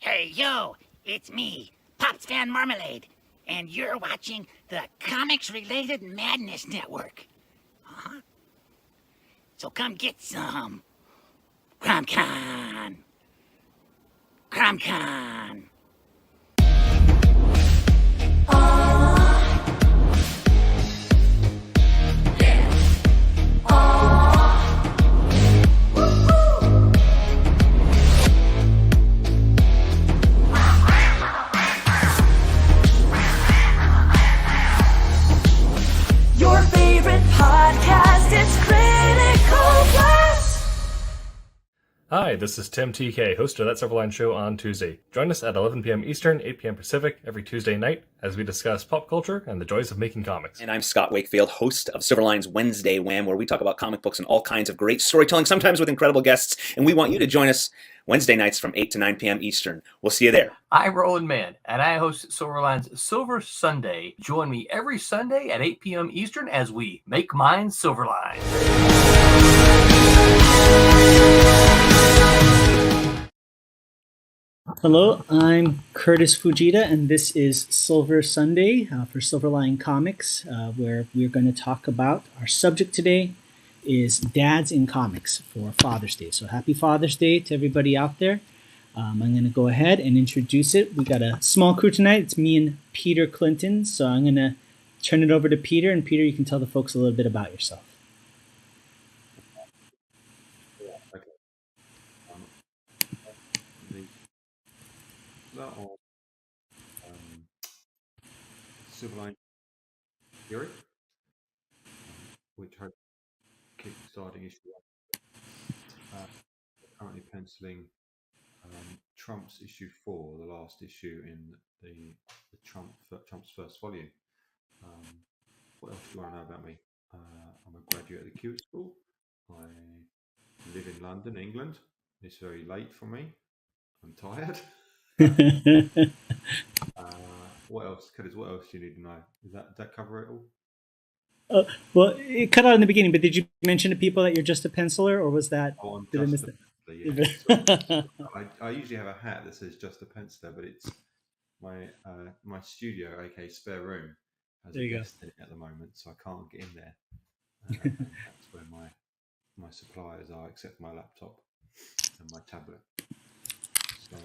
Hey, yo, it's me, Pops Van Marmalade, and you're watching the Comics-Related Madness Network. Huh? So come get some. CromCon. CromCon. Your favorite podcast, it's Critical Blast. Hi, this is Tim TK, host of That Silverline Show on Tuesday. Join us at 11 p.m. Eastern, 8 p.m. Pacific every Tuesday night as we discuss pop culture and the joys of making comics. And I'm Scott Wakefield, host of Silverline's Wednesday Wham, where we talk about comic books and all kinds of great storytelling, sometimes with incredible guests. And we want you to join us Wednesday nights from 8 to 9 p.m. Eastern. We'll see you there. I'm Roland Mann, and I host Silverline's Silver Sunday. Join me every Sunday at 8 p.m. Eastern as we make mine Silverline. Hello, I'm Curtis Fujita, and this is Silver Sunday for Silverline Comics, where we're going to talk about our subject today is dads in comics for Father's Day. So happy Father's Day to everybody out there. I'm going to go ahead and introduce it. We got a small crew tonight. It's me and Peter Clinton. So I'm going to turn it over to Peter, and Peter, you can tell the folks a little bit about yourself. Silverline Theory, which had kick-starting issue one. Currently penciling Trump's issue 4, the last issue in the Trump's first volume. What else do you want to know about me? I'm a graduate of the Q School. I live in London, England. It's very late for me. I'm tired. What else, Curtis? What else do you need to know? Does that cover it all? Well, it cut out in the beginning, but did you mention to people that you're just a penciler, or was that? Oh, I'm did I miss just that? yeah. I usually have a hat that says just a penciler, but it's my studio, aka spare room, has a guest in it at the moment, so I can't get in there. That's where my suppliers are, except my laptop and my tablet. So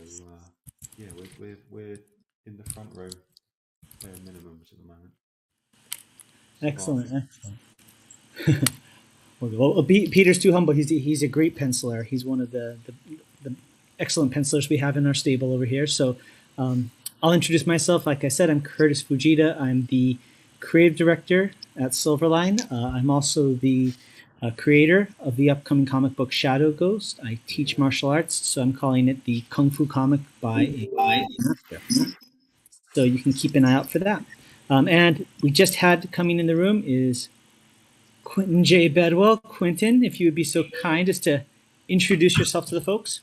yeah, we're in the front row, bare minimums at the moment. Excellent. Well, Peter's too humble. He's a great penciler. He's one of the excellent pencilers we have in our stable over here. So I'll introduce myself. Like I said, I'm Curtis Fujita. I'm the creative director at Silverline. I'm also the creator of the upcoming comic book Shadow Ghost. I teach martial arts, so I'm calling it the Kung Fu comic by a master. So you can keep an eye out for that. And we just had coming in the room is Quentin J. Bedwell. Quentin, if you would be so kind as to introduce yourself to the folks.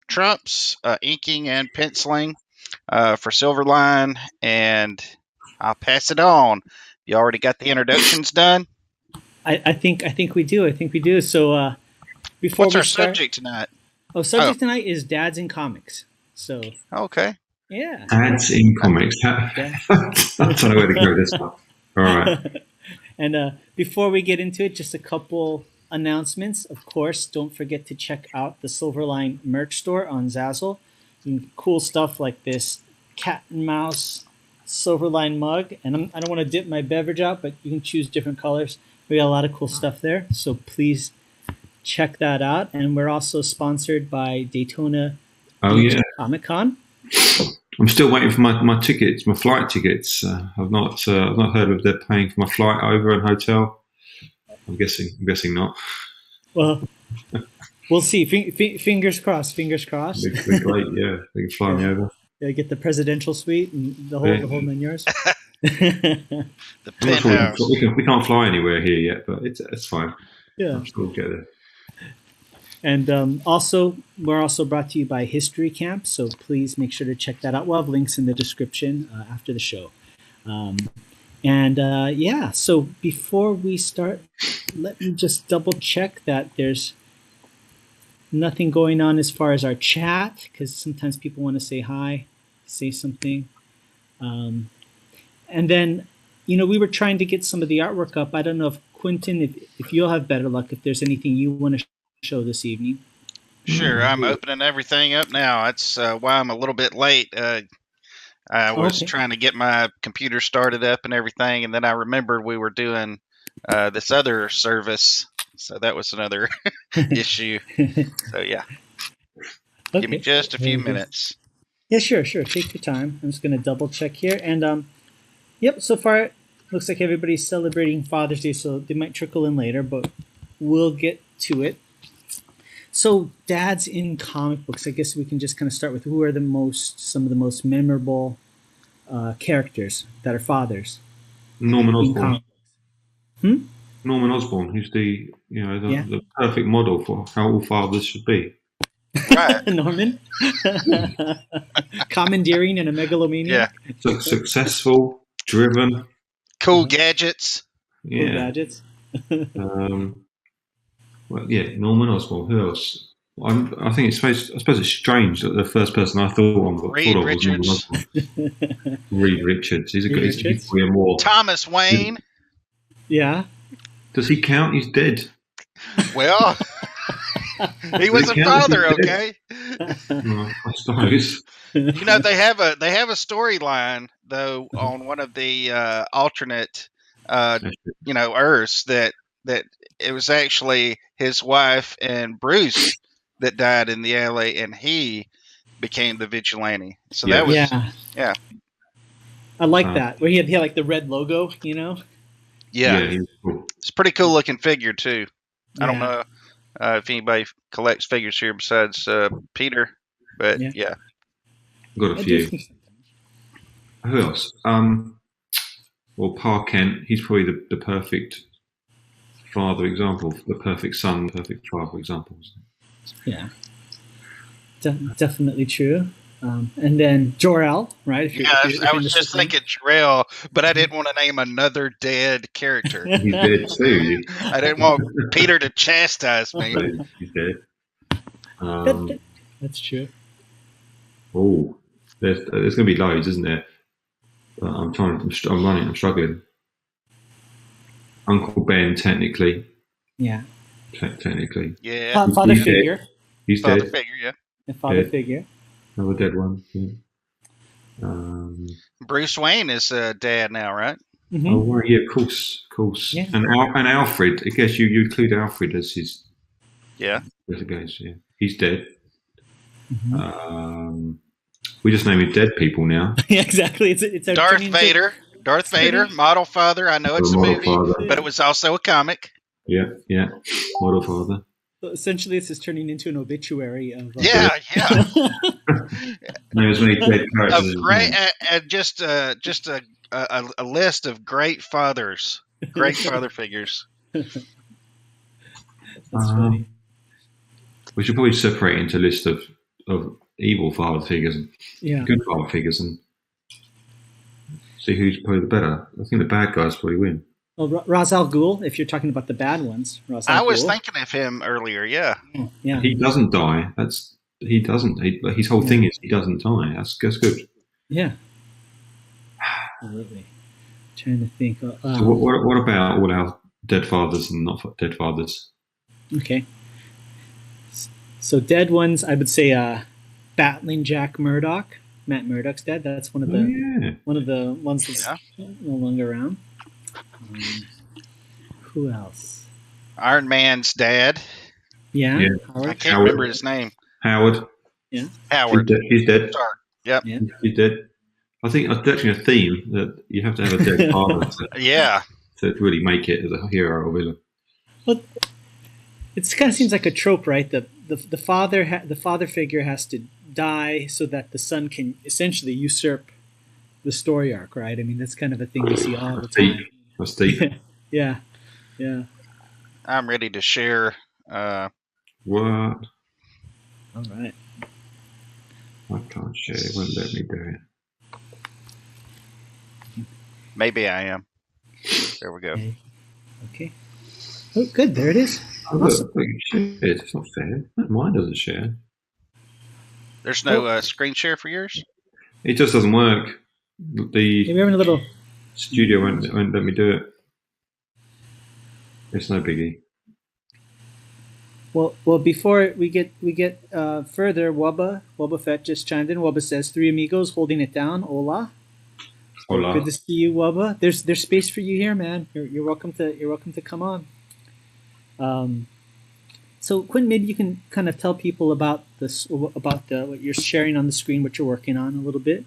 Trump's inking and penciling for Silverline, and I'll pass it on. You already got the introductions done? I think we do. So before what's we our start, subject tonight? Subject tonight is dads in comics. So okay. Yeah. Dads in comics. I don't know where to go with this one. All right. And before we get into it, just a couple announcements. Of course, don't forget to check out the Silverline merch store on Zazzle. Some cool stuff like this cat and mouse Silverline mug. And I don't want to dip my beverage out, but you can choose different colors. We got a lot of cool stuff there. So please check that out. And we're also sponsored by Daytona Comic Con. I'm still waiting for my tickets, my flight tickets. I've not heard of they're paying for my flight over and hotel. I'm guessing not. Well, we'll see. Fingers crossed. Fingers crossed. They're great, yeah. They can fly me over. Yeah, get the presidential suite and the whole 9 yards. The penthouse. We can't fly anywhere here yet, but it's fine. Yeah, I'm sure we'll get there. And we're also brought to you by History Camp, so please make sure to check that out. We'll have links in the description after the show. So before we start, let me just double check that there's nothing going on as far as our chat, because sometimes people want to say hi, say something. And then, we were trying to get some of the artwork up. I don't know if Quentin, if you'll have better luck, if there's anything you want to show this evening. Sure, I'm opening everything up now. That's why I'm a little bit late. I was trying to get my computer started up and everything, and then I remembered we were doing this other service, so that was another issue. So yeah, give me just a few minutes. Yeah, sure. Take your time. I'm just going to double check here, and yep. So far, it looks like everybody's celebrating Father's Day, so they might trickle in later, but we'll get to it. So, dads in comic books. I guess we can just kind of start with who are some of the most memorable characters that are fathers. Norman Osborn. Norman Osborn, who's the perfect model for how all fathers should be. Right. Norman, commandeering and a megalomaniac. Yeah. So successful, driven, cool gadgets. Yeah. Cool gadgets. Well, yeah, Norman Osborn. Who else? I think I suppose it's strange that the first person I thought of was Norman Osborn. Reed Richards. He's a good. He's more. Thomas Wayne. Yeah. Does he count? He's dead. Well, he was a father. Okay. I suppose. They have a storyline though on one of the alternate Earths that it was actually his wife and Bruce that died in the alley, and he became the vigilante. So that was yeah. I like that where he had like the red logo, Yeah, he was cool. It's a pretty cool looking figure too. I don't know if anybody collects figures here besides Peter, but yeah. Got a few. Who else? Well, Pa Kent. He's probably the perfect father example, the perfect son, perfect father examples. Yeah, definitely true. And then Jor-El, right? I was just thinking Jor-El, but I didn't want to name another dead character. He's dead too. I didn't want Peter to chastise me. He's dead. That's true. Oh, there's going to be loads, isn't there? I'm struggling. Uncle Ben, technically. Yeah. Technically. Yeah. Father figure. He's father dead. Figure, yeah. The father figure. Another dead one. Yeah. Bruce Wayne is dad now, right? Mm-hmm. Oh, right, yeah, of course. Yeah. And Alfred. I guess you include Alfred as his. Yeah. As it goes, yeah. He's dead. Mm-hmm. We just name him dead people now. Yeah, exactly. It's Darth Vader. Darth Vader, model father. I know it's a movie, but it was also a comic. Yeah, model father. So essentially, this is turning into an obituary of. Yeah. There's many dead characters. Just a list of great fathers, great father figures. That's funny. We should probably separate into a list of evil father figures and good father figures and see who's probably the better. I think the bad guys probably win. Well, Ra's al Ghul, if you're talking about the bad ones. I was thinking of him earlier, yeah. He doesn't die. He doesn't. His whole thing is he doesn't die. That's good. Yeah. Absolutely. Trying to think. So what about all our dead fathers and not dead fathers? Okay. So dead ones, I would say Battling Jack Murdoch. Matt Murdock's dead. That's one of the ones that's no longer around. Who else? Iron Man's dad. Yeah. I can't remember his name. Howard. Yeah. Howard. He's dead. Yep. Yeah. He's dead. I think that's actually a theme that you have to have a dead father to really make it as a hero or villain. Well, it kind of seems like a trope, right? The father figure has to die so that the son can essentially usurp the story arc, right? I mean, that's kind of a thing we see all the time. That's deep. Yeah. I'm ready to share. What? All right. I can't share. It won't let me do it. Maybe I am. There we go. Okay. Oh, good. There it is. Oh, look, you shared. It's not fair. No, mine doesn't share. There's no screen share for yours? It just doesn't work. The We're having a little. studio won't let me do it. It's no biggie. Well, before we get further, Wubba Fett just chimed in. Wubba says, "Three amigos holding it down." Hola. Hola. Good to see you, Wubba. There's space for you here, man. You're welcome to come on. So Quinn, maybe you can kind of tell people about what you're sharing on the screen, what you're working on a little bit.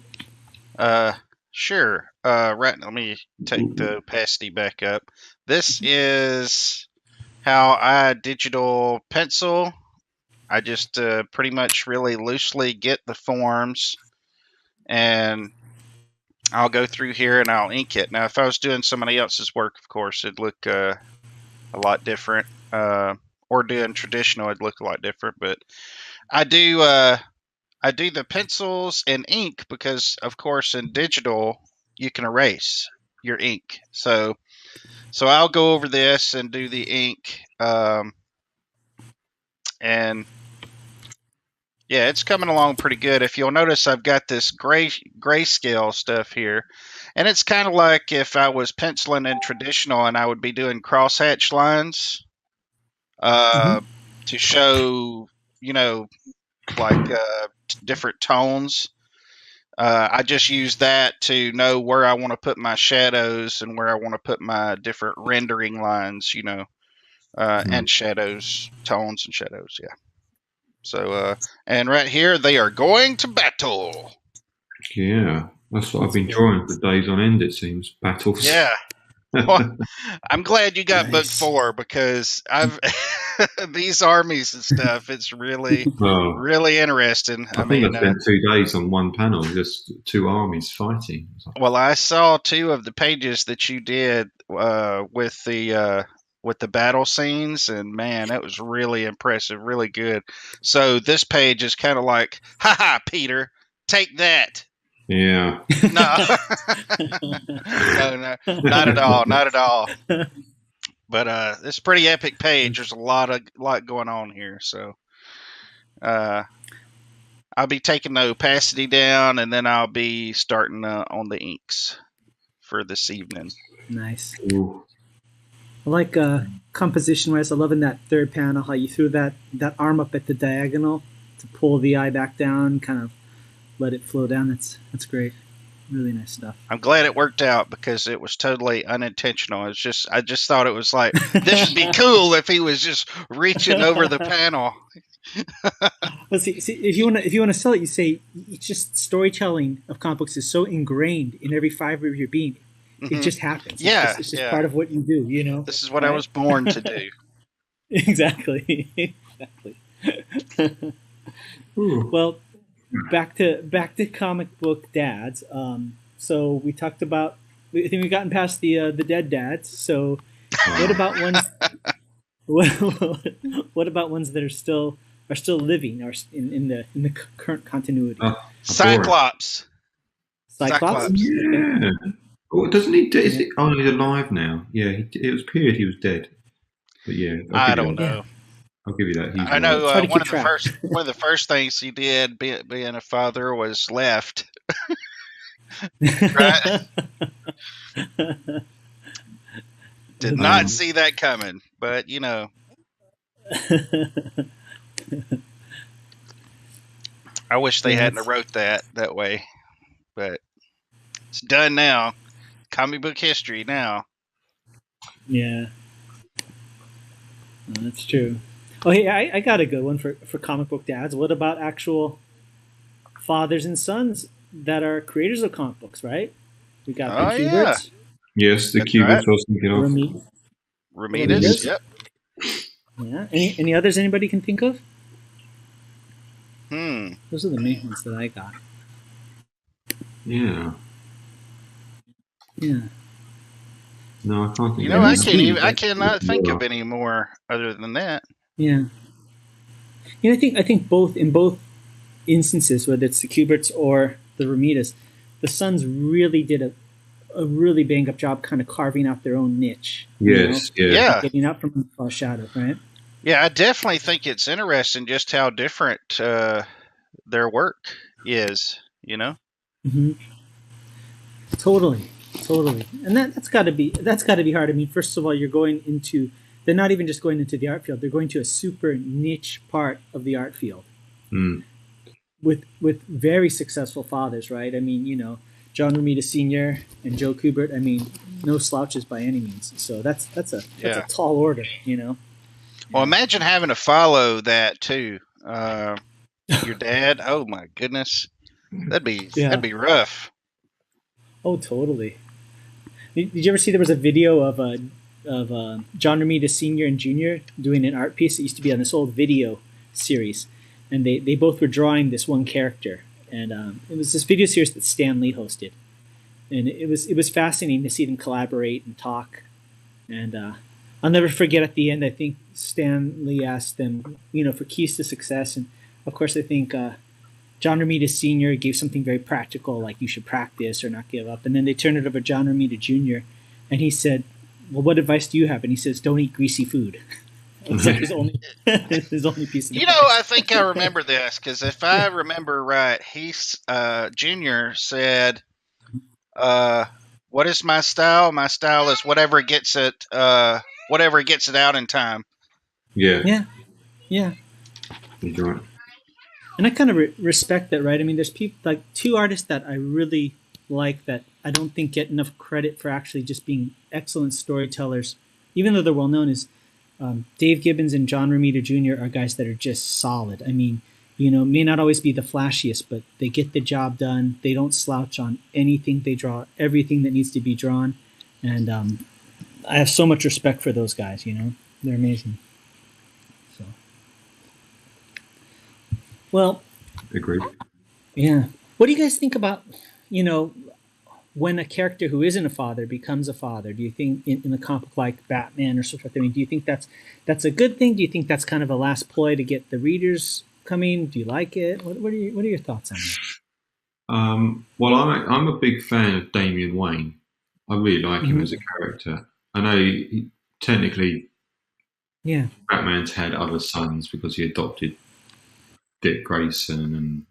Sure. Right. Let me take the opacity back up. This is how I digital pencil. I just pretty much really loosely get the forms, and I'll go through here and I'll ink it. Now, if I was doing somebody else's work, of course, it'd look a lot different. Or doing traditional, it'd look a lot different. But I do the pencils and ink because, of course, in digital you can erase your ink. So I'll go over this and do the ink, and yeah, it's coming along pretty good. If you'll notice, I've got this grayscale stuff here, and it's kind of like if I was penciling in traditional and I would be doing crosshatch lines to show, like different tones. I just use that to know where I want to put my shadows and where I want to put my different rendering lines, and shadows, tones and shadows. Yeah. So, and right here, they are going to battle. Yeah, that's what I've been drawing for days on end, it seems. Battles. Yeah. Well, I'm glad you got book Nice. 4 because I've these armies and stuff. It's really, Oh, really interesting. I think I spent 2 days on one panel, just 2 armies fighting. Well, I saw 2 of the pages that you did with the battle scenes, and man, that was really impressive, really good. So this page is kind of like, haha, Peter, take that. Yeah. No, no, not at all, not at all. But it's a pretty epic page. There's a lot going on here. So I'll be taking the opacity down, and then I'll be starting on the inks for this evening. Nice. Ooh. I like composition-wise. I love in that third panel how you threw that arm up at the diagonal to pull the eye back down, kind of let it flow down. That's great. Really nice stuff. I'm glad it worked out because it was totally unintentional. I just thought it was like, this would be cool if he was just reaching over the panel. Well, see, if you want to sell it, you say it's just storytelling of comic books is so ingrained in every fiber of your being. It just happens. Yeah, it's just part of what you do. This is what I was born to do. Exactly. Exactly. Well, back to comic book dads. So we talked about. I think we've gotten past the dead dads. So what about ones? What about ones that are still living, or in the current continuity? Cyclops. Cyclops. Yeah. Oh, doesn't he? Is it? Oh, he's alive now. Yeah, it was a period he was dead. But yeah, I don't know. I'll give you that. I know one of the first things he did, being a father, was left. Right? Did not see that coming, but I wish they hadn't wrote that way, but it's done now. Comic book history now. Yeah, that's true. Oh, hey, I got a good one for comic book dads. What about actual fathers and sons that are creators of comic books, right? We got the Kuberts. Yeah. Yes, the Kuberts I was thinking of. Ramirez, yep. Yeah. Any others anybody can think of? Those are the main ones that I got. Yeah. Yeah. No, I can't think. I cannot think of any more other than that. Yeah. I think in both instances, whether it's the Kuberts or the Ramirez, the sons really did a really bang up job, kind of carving out their own niche. Yes. Yeah. Getting out from the shadow, right? Yeah, I definitely think it's interesting just how different their work is. You know. Hmm. Totally, totally, and that's got to be hard. I mean, first of all, you're going into they're not even just going into the art field; they're going to a super niche part of the art field Mm. with very successful fathers, right? I mean, John Romita Sr. and Joe Kubert. I mean, no slouches by any means. So that's a Yeah. tall order, Well, imagine having to follow that too. Your dad. Oh my goodness, that'd Yeah. be rough. Oh, totally. Did you ever see there was a video of John Romita Sr. and Jr. doing an art piece that used to be on this old video series, and they both were drawing this one character, and it was this video series that Stan Lee hosted, and it was fascinating to see them collaborate and talk, and I'll never forget at the end. I think Stan Lee asked them, for keys to success, and of course I think John Romita Sr. gave something very practical, like you should practice or not give up. And then they turned it over to John Romita Jr. and he said, "Well, what advice do you have?" And he says, "Don't eat greasy food." It's like his only piece of advice. I think I remember this because if I remember right, Junior said, "What is my style? My style is whatever gets it out in time." Yeah. Yeah. He's right. And I kind of respect that, right? I mean, there's people like two artists that I really like that I don't think get enough credit for actually just being excellent storytellers, even though they're well known. Is Dave Gibbons and John Romita Jr. are guys that are just solid. I mean, may not always be the flashiest, but they get the job done. They don't slouch on anything. They draw everything that needs to be drawn, and I have so much respect for those guys. They're amazing. So, well. Agreed. Yeah. What do you guys think about, when a character who isn't a father becomes a father? Do you think in a comic like Batman or so forth? I mean, do you think that's a good thing? Do you think that's kind of a last ploy to get the readers coming? Do you like it? What are your thoughts on that? Well, I'm a big fan of Damian Wayne. I really like him as a character. I know technically, yeah, Batman's had other sons because he adopted Dick Grayson and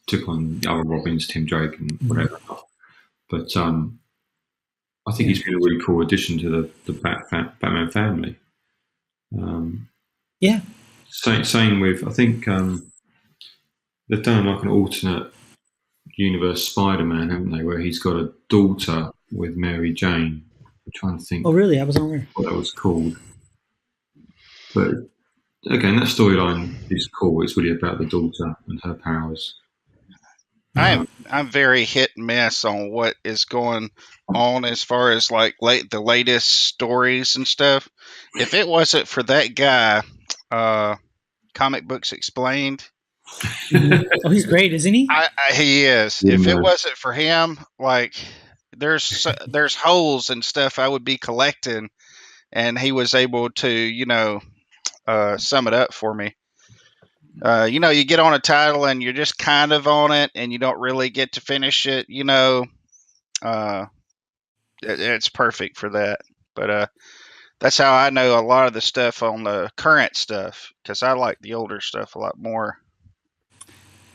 took on other Robins, Tim Drake, and whatever. But I think he's been a really cool addition to the Batman family. Yeah. Same with, I think they've done like an alternate universe Spider-Man, haven't they? Where he's got a daughter with Mary Jane. I'm trying to think. Oh, really? I wasn't aware. What that was called. But again, that storyline is cool. It's really about the daughter and her powers. I'm very hit and miss on what is going on as far as like the latest stories and stuff. If it wasn't for that guy, Comic Books Explained. Oh, he's great, isn't he? He is. Yeah, if it wasn't for him, like there's holes and stuff I would be collecting, and he was able to sum it up for me. You get on a title and you're just kind of on it and you don't really get to finish it, it's perfect for that. But that's how I know a lot of the stuff on the current stuff because I like the older stuff a lot more.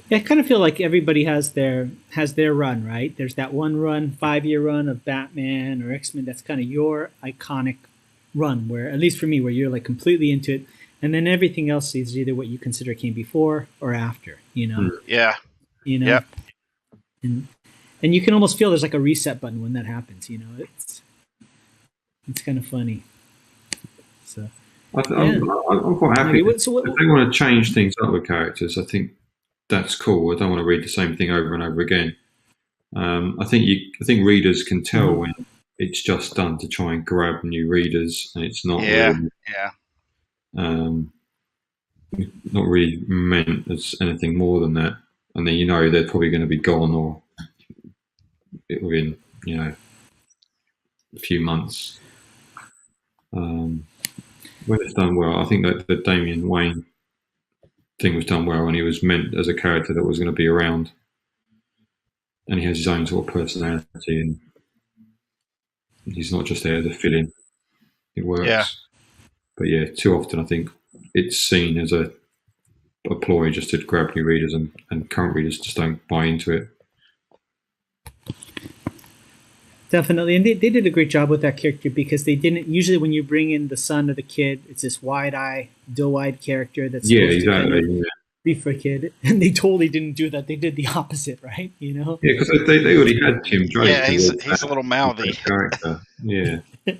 Yeah, I kind of feel like everybody has their run, right? There's that one run, 5-year run of Batman or X-Men. That's kind of your iconic run, where at least for me, where you're like completely into it. And then everything else is either what you consider came before or after, Yeah. Yep. And you can almost feel there's like a reset button when that happens, It's kind of funny. So I'm quite happy. Anyway, if they want to change things up with characters, I think that's cool. I don't want to read the same thing over and over again. I think readers can tell when it's just done to try and grab new readers, and it's not really, not really meant as anything more than that. And then they're probably going to be gone or within a few months. When it's done well, I think that the Damian Wayne thing was done well, and he was meant as a character that was going to be around, and he has his own sort of personality, and he's not just there as a fill-in. It works. Yeah. But yeah, too often I think it's seen as a ploy just to grab new readers, and current readers just don't buy into it. Definitely, and they did a great job with that character because they didn't usually when you bring in the son or the kid, it's this wide-eyed, doe-eyed character that's supposed to kind of be for a kid, and they totally didn't do that. They did the opposite, right? You know? Yeah, because they already had Tim Drake. Yeah, he's a little mouthy character. Yeah. Yeah.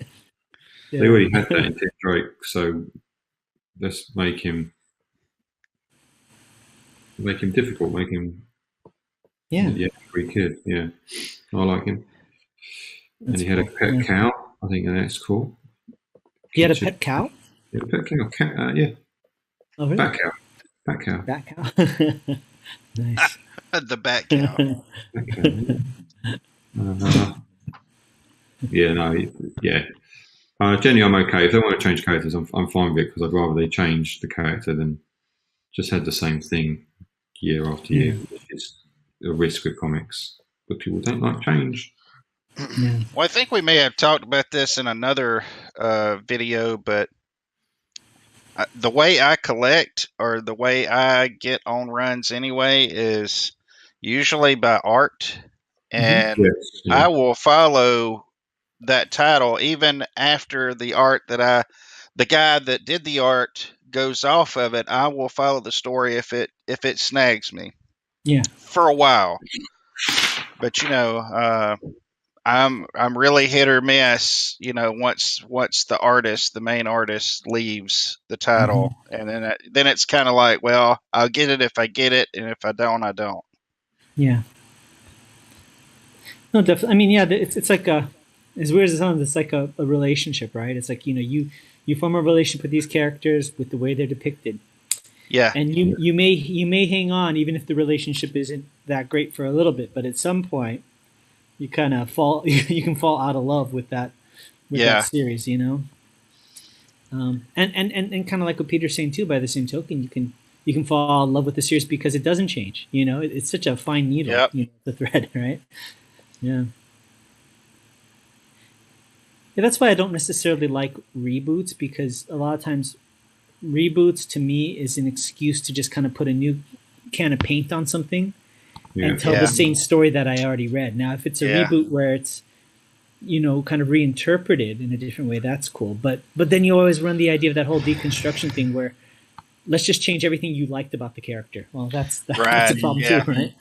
They already had that in Tim Drake, so let's make him difficult, make him free kid. Yeah, I like him. That's and he had a pet cow. I think that's cool. He had a pet cow? Yeah, a pet cow. Yeah. Oh, really? Bat cow. Bat cow. Nice. The bat cow. Generally, I'm okay. If they want to change characters, I'm fine with it because I'd rather they change the character than just had the same thing year after year, which is a risk with comics. But people don't like change. Yeah. Well, I think we may have talked about this in another video, but the way I collect or the way I get on runs anyway is usually by art, and I will follow that title even after the art the guy that did the art goes off of it. I will follow the story if it snags me. Yeah. For a while, but I'm really hit or miss, once the main artist leaves the title, and then it's kind of like, well, I'll get it if I get it, and if I don't, I don't. Yeah. No, definitely. I mean, yeah, it's like as weird as it sounds, it's like a relationship, right? It's like you form a relationship with these characters with the way they're depicted. Yeah. And you may hang on even if the relationship isn't that great for a little bit, but at some point you kind of you can fall out of love with that series, and kind of like what Peter's saying too, by the same token, you can fall in love with the series because it doesn't change. It's such a fine needle, the thread, right? Yeah. Yeah, that's why I don't necessarily like reboots, because a lot of times reboots to me is an excuse to just kind of put a new can of paint on something and tell the same story that I already read. Now, if it's a reboot where it's, kind of reinterpreted in a different way, that's cool. But then you always run the idea of that whole deconstruction thing where let's just change everything you liked about the character. Well, that's a problem too, right?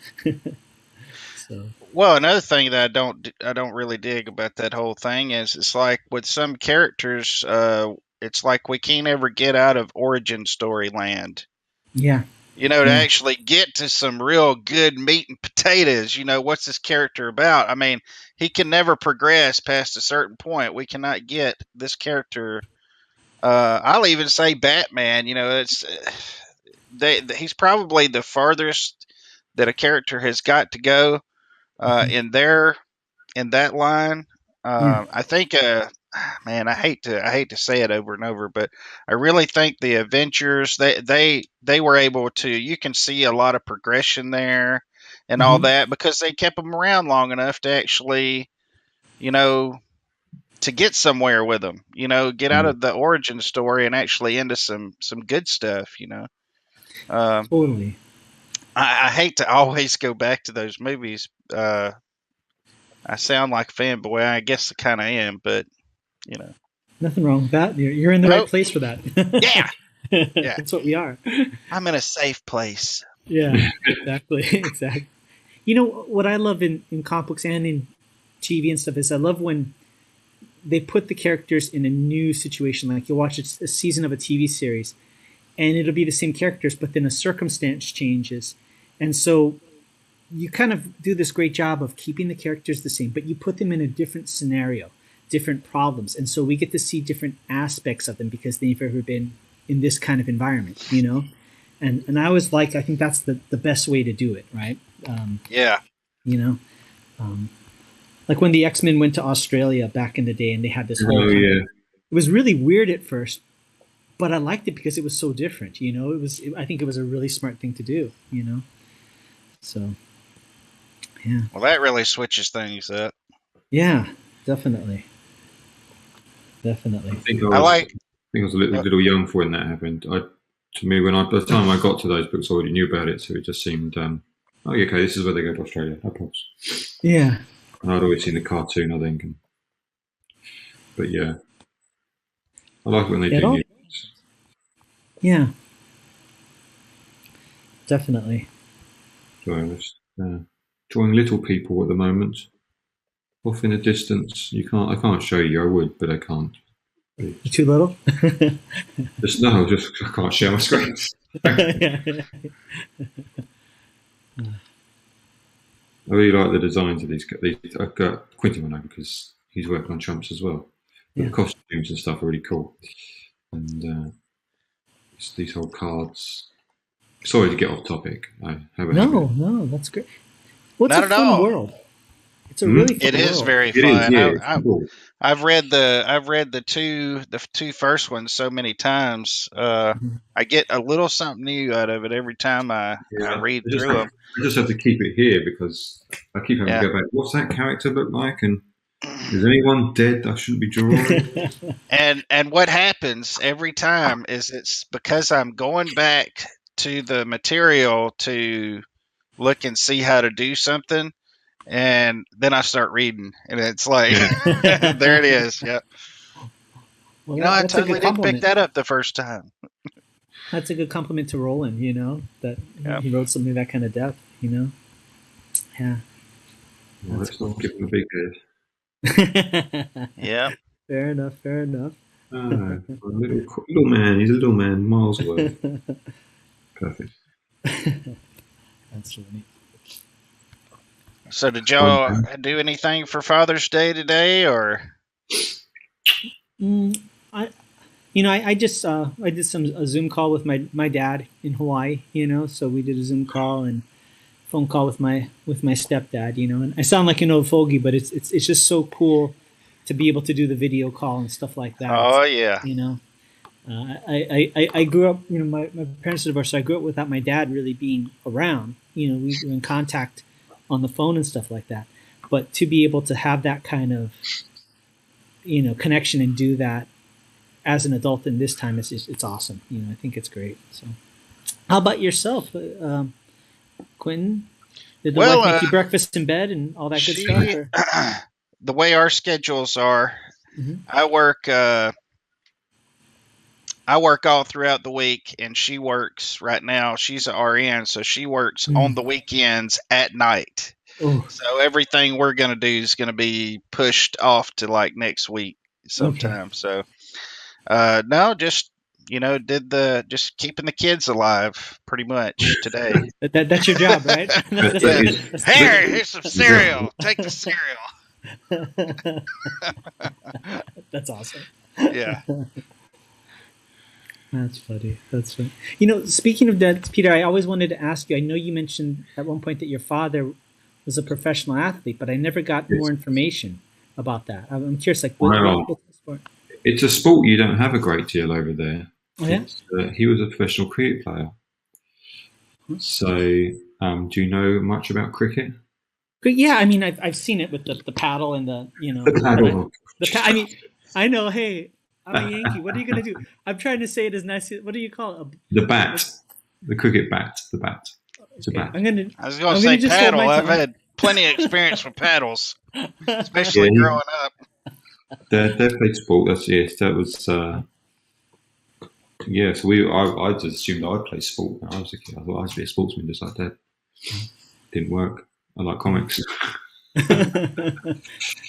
So. Well, another thing that I don't really dig about that whole thing is it's like with some characters, it's like we can't ever get out of origin story land. Yeah. To actually get to some real good meat and potatoes. What's this character about? I mean, he can never progress past a certain point. We cannot get this character. I'll even say Batman. He's probably the farthest that a character has got to go. In that line, I think, man, I hate to say it over and over, but I really think the Avengers, they were able to, you can see a lot of progression there and all that because they kept them around long enough to actually, to get somewhere with them, get out of the origin story and actually into some good stuff, Totally. I hate to always go back to those movies. I sound like a fanboy. I guess I kind of am, but nothing wrong with that. You're in the right place for that. Yeah, that's what we are. I'm in a safe place. Yeah, exactly. What I love in comic books and in TV and stuff is I love when they put the characters in a new situation. Like you'll watch a season of a TV series, and it'll be the same characters, but then a circumstance changes. And so you kind of do this great job of keeping the characters the same, but you put them in a different scenario, different problems. And so we get to see different aspects of them because they've ever been in this kind of environment, And I always I think that's the best way to do it, right? Like when the X-Men went to Australia back in the day and they had this whole it was really weird at first, but I liked it because it was so different, I think it was a really smart thing to do, So, yeah. Well, that really switches things up. Yeah, definitely. Definitely. I think I was a little young for when that happened. to me, by the time I got to those books, I already knew about it, so it just seemed, oh, yeah, okay, this is where they go to Australia. No problems. Yeah. And I'd always seen the cartoon, I think. But yeah, I like it when they do new things. Yeah. Definitely. So I was drawing little people at the moment, off in the distance. I can't show you. I would, but I can't. You're too little. I can't share my screens. Yeah. I really like the designs of these. I've got Quentin will know because he's worked on Trumps as well. But the costumes and stuff are really cool, and these whole cards. Sorry to get off topic. No, that's great. Well, it's Not a at fun all. world. It's a really fun It is world. very It fun. is, yeah. Cool. I've read the two first ones so many times. I get a little something new out of it every time I read through them. I just have to keep it here because I keep having to go back. What's that character look like? And is anyone dead I shouldn't be drawing? And what happens every time is it's because I'm going back to the material to look and see how to do something, and then I start reading, and it's like, there it is. Yep. Well, I that's a totally good didn't pick compliment. that up the first time. That's a good compliment to Roland, that he wrote something of that kind of depth, Yeah. Well, let's not give him a big head. Yeah. Fair enough. Oh, little man. He's a little man, miles away. Perfect. That's funny. So did y'all do anything for Father's Day today, or? I just I did a Zoom call with my dad in Hawaii, so we did a Zoom call and phone call with my stepdad, and I sound like an old fogey, but it's just so cool to be able to do the video call and stuff like that. Oh yeah. I grew up, my parents are divorced, so I grew up without my dad really being around. We were in contact on the phone and stuff like that. But to be able to have that kind of, connection and do that as an adult in this time, it's awesome. I think it's great. So, how about yourself, Quentin? Did the wife make you breakfast in bed and all that good stuff? Or? The way our schedules are, I work all throughout the week, and she works right now. She's an RN, so she works on the weekends at night. Ooh. So everything we're going to do is going to be pushed off to like next week sometime. Okay. So, no, just, just keeping the kids alive pretty much today. That's your job, right? Here's some cereal. Take the cereal. That's awesome. Yeah. That's funny. Speaking of that, Peter, I always wanted to ask you, I know you mentioned at one point that your father was a professional athlete, but I never got more information about that. I'm curious, what's the sport? It's a sport you don't have a great deal over there. Oh, yeah? He was a professional cricket player. So, do you know much about cricket? Yeah, I mean, I've seen it with the paddle and the paddle. I mean, I know, hey, I'm a Yankee. What are you going to do? I'm trying to say it as nice. What do you call it? The bat. The cricket bat. The bat. It's a bat. I was going to say paddle. I've had plenty of experience with paddles, especially growing up. They played sport. That was. So I just assumed I'd play sport when I was a kid. I thought I'd be a sportsman just like that. Didn't work. I like comics.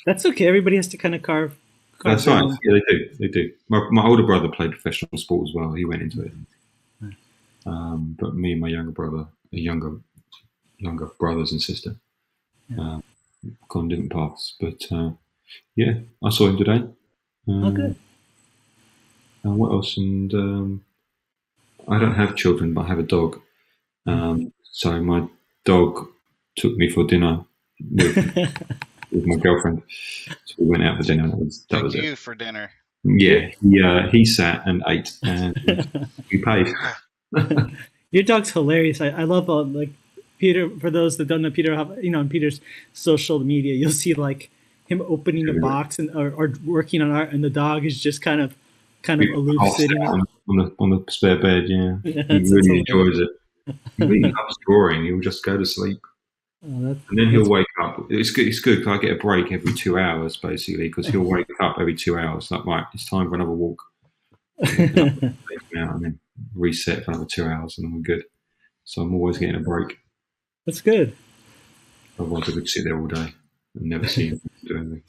That's okay. Everybody has to kind of carve. That's right. Yeah, they do. My older brother played professional sport as well. He went into it. But me and my younger brother, younger brothers and sister, gone different paths. But I saw him today. Good. And what else? And I don't have children, but I have a dog. So my dog took me for dinner with my girlfriend. So we went out for dinner. That was you it. For dinner. Yeah, he sat and ate, and we paid. Your dog's hilarious. I love Peter. For those that don't know Peter, on Peter's social media, you'll see him opening a box or working on art, and the dog is just kind of aloof, sitting. on the spare bed. Yeah, he really enjoys it. He really loves drawing. He'll just go to sleep. And then he'll wake up. It's good. It's good. 'Cause I get a break every 2 hours, basically, because he'll wake up every 2 hours. Like, right, it's time for another walk. And then reset for another 2 hours, and then we're good. So I'm always getting a break. That's good. Otherwise, I could sit there all day and never see him do anything.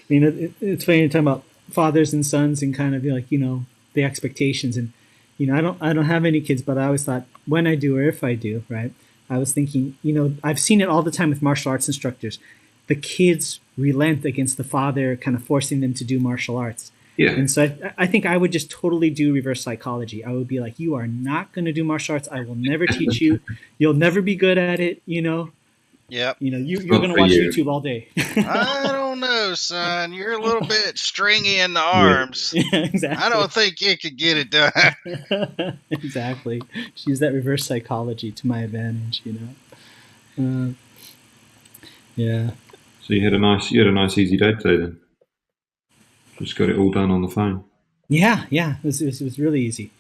You know, it's funny you're talking about fathers and sons and kind of like, you know, the expectations. And, you know, I don't have any kids, but I always thought when I do or if I do, right, I was thinking, you know, I've seen it all the time with martial arts instructors. The kids relent against the father kind of forcing them to do martial arts. Yeah. And so I think I would just totally do reverse psychology. I would be like, you are not going to do martial arts. I will never teach you. You'll never be good at it, you know. Yep. You know, you're going to watch YouTube all day. I don't know, son. You're a little bit stringy in the arms. Yeah, exactly. I don't think you could get it done. Exactly. Just use that reverse psychology to my advantage, you know. Yeah. So you had a nice easy day today then. Just got it all done on the phone. Yeah. It was really easy.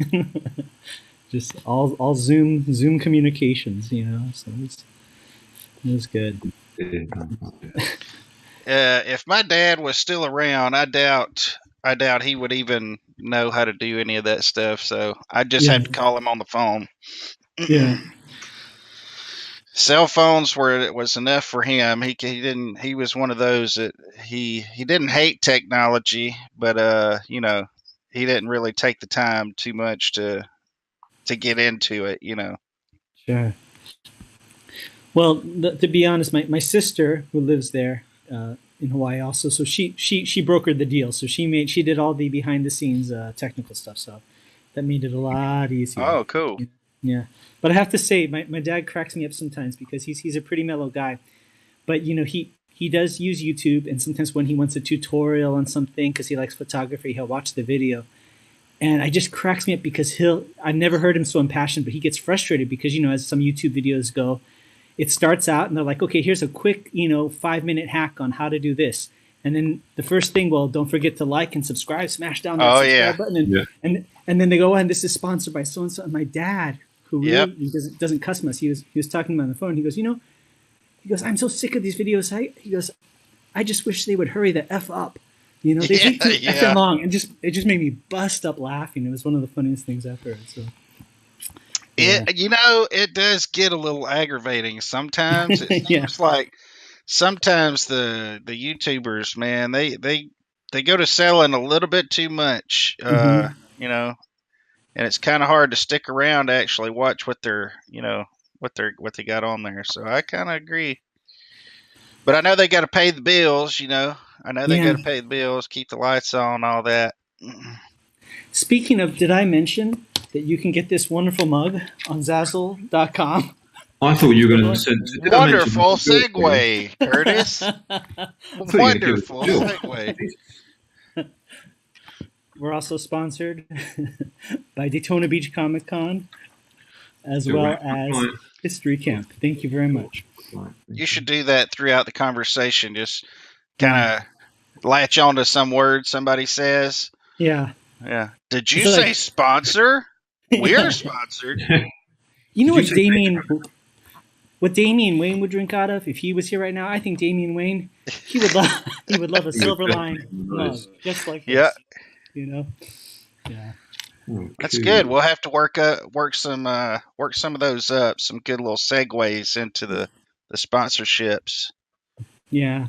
Just all Zoom communications, you know. So it was good. If my dad was still around, I doubt he would even know how to do any of that stuff. So I just had to call him on the phone. Yeah. Cell phones was enough for him. He was one of those that he didn't hate technology, but you know, he didn't really take the time too much to get into it, you know. Sure. Well, to be honest, my sister who lives there in Hawaii also, so she brokered the deal. So she did all the behind the scenes technical stuff. So that made it a lot easier. Oh, cool. Yeah. But I have to say, my dad cracks me up sometimes because he's a pretty mellow guy. But, you know, he does use YouTube, and sometimes when he wants a tutorial on something because he likes photography, he'll watch the video. And it just cracks me up because I've never heard him so impassioned, but he gets frustrated because, you know, as some YouTube videos go, it starts out and they're like, okay, here's a quick, you know, 5-minute hack on how to do this. And then the first thing, well, don't forget to like and subscribe, smash down that subscribe button. And then they go, and this is sponsored by so-and-so. And my dad, who really doesn't cuss much, he was talking to me on the phone. He goes, you know, I'm so sick of these videos. He goes, I just wish they would hurry the F up. You know, they take too effing long. And it just made me bust up laughing. It was one of the funniest things I've heard. So. Yeah. You know, it does get a little aggravating sometimes. It seems like sometimes the YouTubers, man, they go to selling a little bit too much, you know, and it's kind of hard to stick around to actually watch what they're, you know, what they got on there. So I kind of agree. But I know they got to pay the bills, you know. I know they got to pay the bills, keep the lights on, all that. Speaking of, did I mention that you can get this wonderful mug on Zazzle.com? I thought you were going to send. Wonderful segue, Curtis. Wonderful segue. We're also sponsored by Daytona Beach Comic Con, as well as History Camp. Thank you very much. You should do that throughout the conversation. Just kind of latch on to some word somebody says. Yeah. Yeah. Did you say sponsor? We're sponsored. You know what Damian Wayne would drink out of if he was here right now? I think Damian Wayne, he would love a Silverline mug just like this. You know. Yeah. That's good. We'll have to work some of those up. Some good little segues into the sponsorships. Yeah.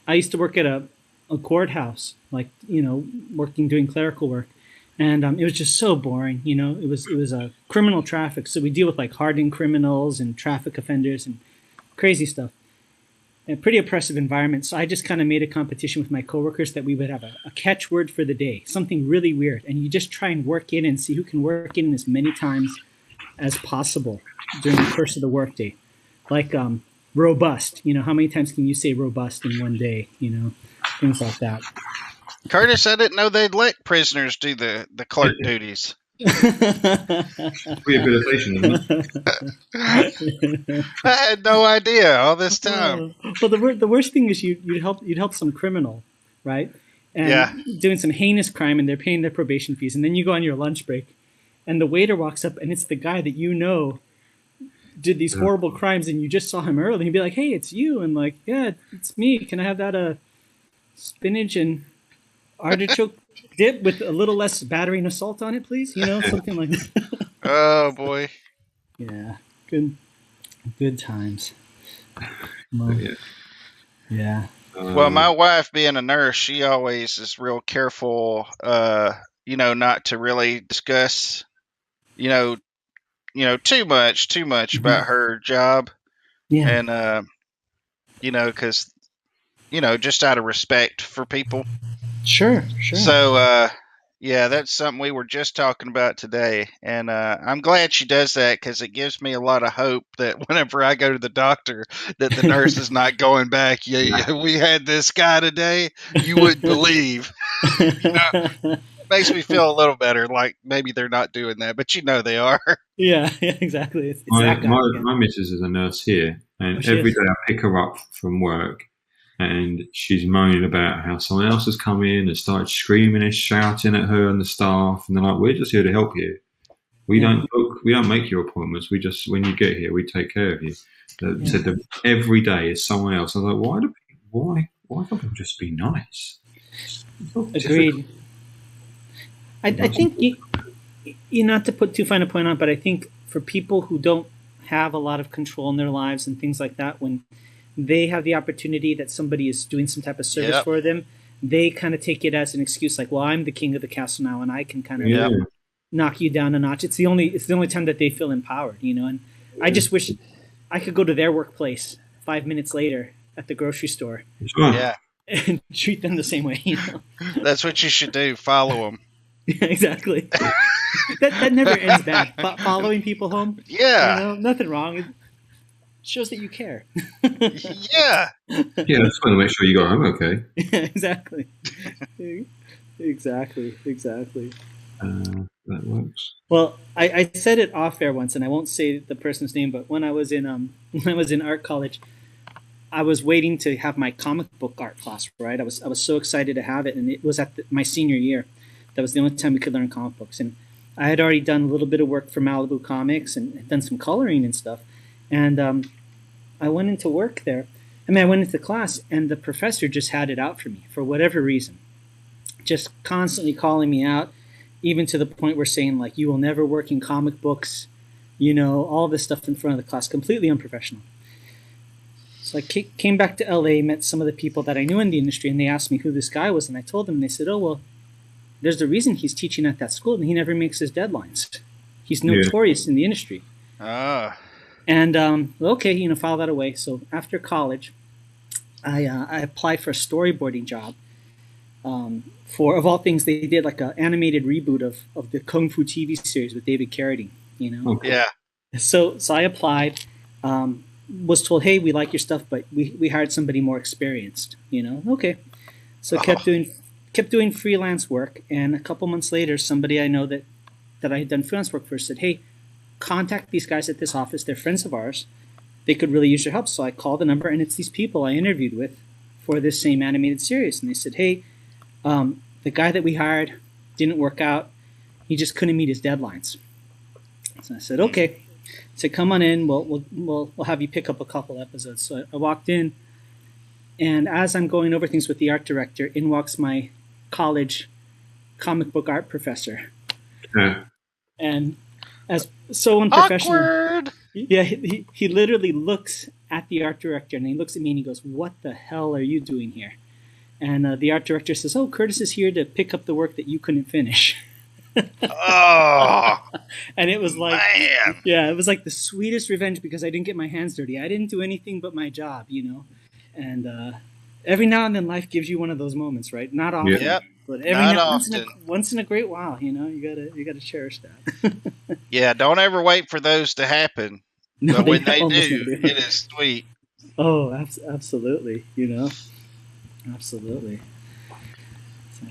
I used to work at a courthouse, like, you know, doing clerical work. And it was just so boring, you know. It was criminal traffic, so we deal with like hardened criminals and traffic offenders and crazy stuff. A pretty oppressive environment. So I just kind of made a competition with my coworkers that we would have a catchword for the day, something really weird, and you just try and work in and see who can work in as many times as possible during the course of the workday. Like robust, you know, how many times can you say robust in one day? You know, things like that. Curtis, I didn't know they'd let prisoners do the clerk duties. Rehabilitation, isn't it? I had no idea all this time. Well, the worst thing is you'd help some criminal, right? and doing some heinous crime, and they're paying their probation fees. And then you go on your lunch break, and the waiter walks up, and it's the guy that you know did these horrible crimes, and you just saw him earlier. And he'd be like, "Hey, it's you," and like, "Yeah, it's me. Can I have that spinach and artichoke dip with a little less battery and salt on it, please?" You know, something like that. Oh boy. Yeah, good times. Well, yeah. Well, my wife being a nurse, she always is real careful, not to really discuss, too much about her job. Yeah. And, because, just out of respect for people. Sure. So, that's something we were just talking about today. And I'm glad she does that, because it gives me a lot of hope that whenever I go to the doctor, that the nurse is not going back. Yeah, we had this guy today. You wouldn't believe. It makes me feel a little better, like maybe they're not doing that, but they are. Yeah, exactly. It's my, that guy. my missus is a nurse here, and every day I pick her up from work, and she's moaning about how someone else has come in and started screaming and shouting at her and the staff, and they're like, "We're just here to help you. We don't make your appointments. We just, when you get here, we take care of you." Said that every day is someone else. I was like, why don't people just be nice? Agreed. I think you not to put too fine a point on, but I think for people who don't have a lot of control in their lives and things like that, when they have the opportunity that somebody is doing some type of service for them, they kind of take it as an excuse, like, "Well, I'm the king of the castle now, and I can kind of knock you down a notch." It's the only time that they feel empowered, And I just wish I could go to their workplace 5 minutes later at the grocery store, and treat them the same way. That's what you should do. Follow them. Yeah, exactly. that never ends bad. Following people home. Yeah. Nothing wrong. It shows that you care. Yeah. Yeah, I just want to make sure you got home okay. Yeah, exactly. Exactly. That works. Well, I said it off air once, and I won't say the person's name, but when I was in art college, I was waiting to have my comic book art class. Right, I was so excited to have it, and it was at my senior year. That was the only time we could learn comic books, and I had already done a little bit of work for Malibu Comics and had done some coloring and stuff. And I went into work there. I went into class, and the professor just had it out for me for whatever reason, just constantly calling me out, even to the point where saying, like, "You will never work in comic books," all this stuff in front of the class, completely unprofessional. So I came back to LA, met some of the people that I knew in the industry, and they asked me who this guy was, and I told them, and they said, "Oh, well, there's a reason he's teaching at that school, and he never makes his deadlines. He's notorious in the industry." And okay, file that away. So after college, I applied for a storyboarding job. For, of all things, they did like an animated reboot of the Kung Fu TV series with David Carradine. Okay. Yeah. So I applied. Was told, "Hey, we like your stuff, but we hired somebody more experienced." Okay. So kept doing freelance work, and a couple months later, somebody I know that I had done freelance work for said, "Hey, contact these guys at this office. They're friends of ours. They could really use your help." So I called the number, and it's these people I interviewed with for this same animated series. And they said, "Hey, the guy that we hired didn't work out. He just couldn't meet his deadlines." So I said, "Okay." I said, "Come on in. We'll have you pick up a couple episodes." So I walked in, and as I'm going over things with the art director, in walks my college comic book art professor. And as so unprofessional. Awkward. Yeah, he literally looks at the art director, and he looks at me and he goes, "What the hell are you doing here?" And the art director says, "Oh, Curtis is here to pick up the work that you couldn't finish." Oh, and it was like, man. Yeah, it was like the sweetest revenge, because I didn't get my hands dirty. I didn't do anything but my job, And every now and then, life gives you one of those moments, right? Not often, but once in a great while, you gotta cherish that. Yeah, don't ever wait for those to happen. No, but when they do, do, it is sweet. Oh, absolutely, absolutely. So,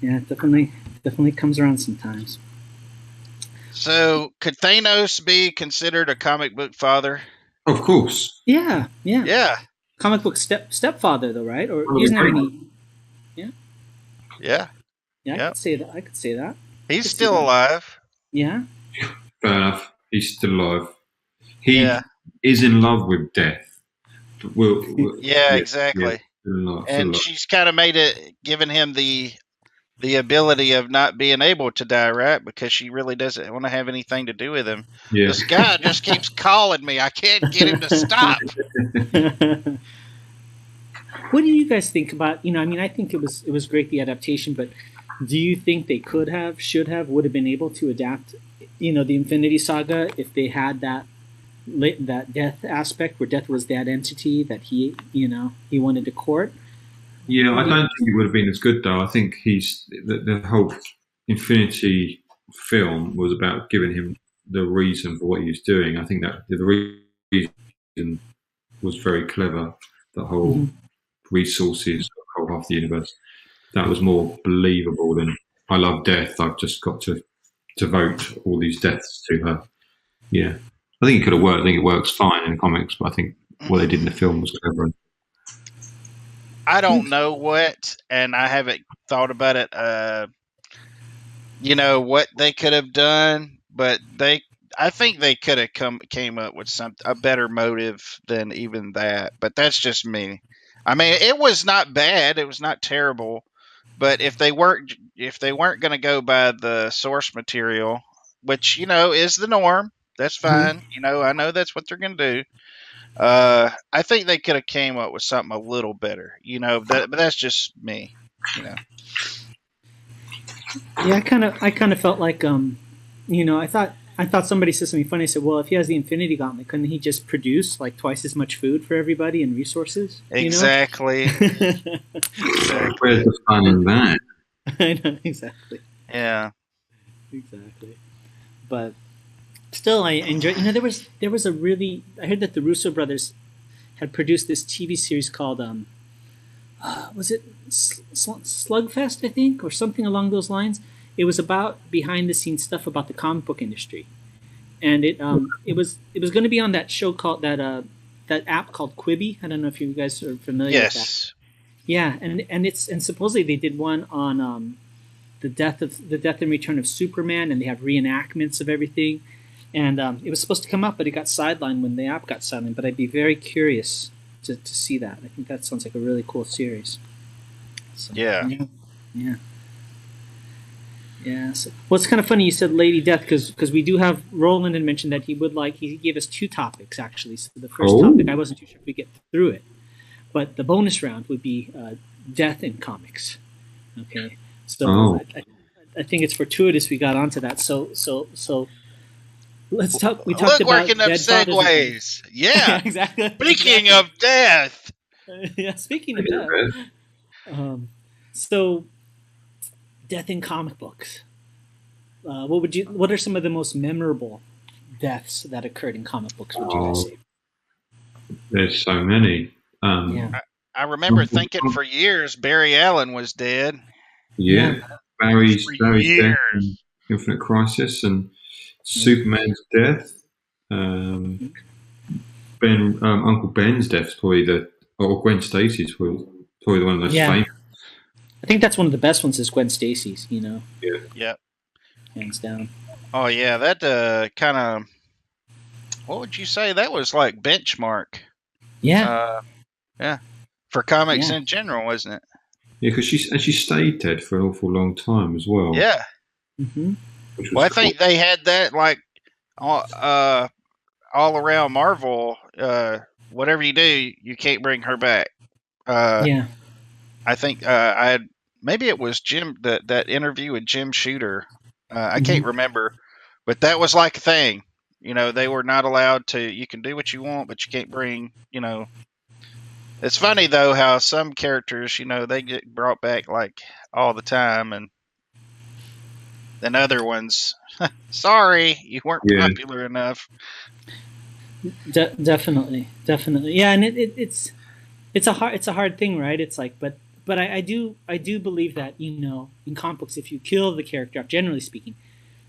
yeah, definitely comes around sometimes. So, could Thanos be considered a comic book father? Of course. Yeah. Yeah. Comic book stepfather, though, right? Or isn't there any? Yeah. Yeah. Yeah, I Yep. could say that. I could say that. He's still alive. Yeah. Fair enough. He's still alive. He Yeah. is in love with death. Yeah, yeah, exactly. still alive, still And alive. she's kind of made it, given him the ability of not being able to die, right? Because she really doesn't want to have anything to do with him. Yeah. This guy just keeps calling me. I can't get him to stop. What do you guys think about? I mean, I think it was great, the adaptation, but do you think they could have, should have, would have been able to adapt, the Infinity Saga if they had that death aspect where death was that entity that he wanted to court? Yeah, I don't think it would have been as good though. I think the whole Infinity film was about giving him the reason for what he was doing. I think that the reason was very clever. The whole resources, whole half the universe. That was more believable than I love death. I've just got to devote all these deaths to her. Yeah, I think it could have worked. I think it works fine in the comics, but I think what they did in the film was clever. I don't know what, and I haven't thought about it. What they could have done, but I think they could have came up with a better motive than even that. But that's just me. I mean, it was not bad. It was not terrible. But if they weren't going to go by the source material, which is the norm, that's fine. I know that's what they're going to do. I think they could have came up with something a little better, but that's just me, Yeah, I kind of felt like, I thought somebody said something funny. I said, well, if he has the Infinity Gauntlet, couldn't he just produce like twice as much food for everybody and resources? Exactly. Where's the fun in that? I know, exactly. Yeah. Exactly. But still, I enjoy. There was a really. I heard that the Russo brothers had produced this TV series called was it Slugfest, I think, or something along those lines. It was about behind the scenes stuff about the comic book industry, and it was going to be on that show called that app called Quibi. I don't know if you guys are familiar with that. Yes. Yeah, and supposedly they did one on the death and return of Superman, and they have reenactments of everything. And it was supposed to come up, but it got sidelined when the app got sidelined. But I'd be very curious to see that. I think that sounds like a really cool series. So, Yeah. Yeah. So, well, it's kind of funny you said Lady Death because we do have Roland had mentioned that he gave us 2 topics actually. So the first topic, I wasn't too sure if we get through it, but the bonus round would be death in comics. Okay. So I think it's fortuitous we got onto that. So let's talk. We talked about working up segues. Yeah. Exactly. Speaking of death. Yeah. Speaking of death. So, death in comic books. What are some of the most memorable deaths that occurred in comic books? Would you guys say? There's so many. I remember thinking for years Barry Allen was dead. Yeah. Barry's death in Infinite Crisis and Superman's death. Uncle Ben's death is probably or Gwen Stacy's probably the one of those famous. I think that's one of the best ones is Gwen Stacy's, Yeah. Yep. Hands down. Oh yeah, that kind of. What would you say? That was like benchmark. Yeah. Yeah. For comics in general, wasn't it? Yeah, because she stayed dead for an awful long time as well. Yeah. Mm-hmm. Well, I think they had that like all around Marvel. Whatever you do, you can't bring her back. Yeah. I think I had maybe it was Jim that interview with Jim Shooter. I can't remember, but that was like a thing. They were not allowed to. You can do what you want, but you can't bring. It's funny though how some characters, they get brought back like all the time, and then other ones, sorry, you weren't popular enough. Definitely, yeah, and it's a hard thing, right? It's like, but I do believe that in comic books, if you kill the character, generally speaking,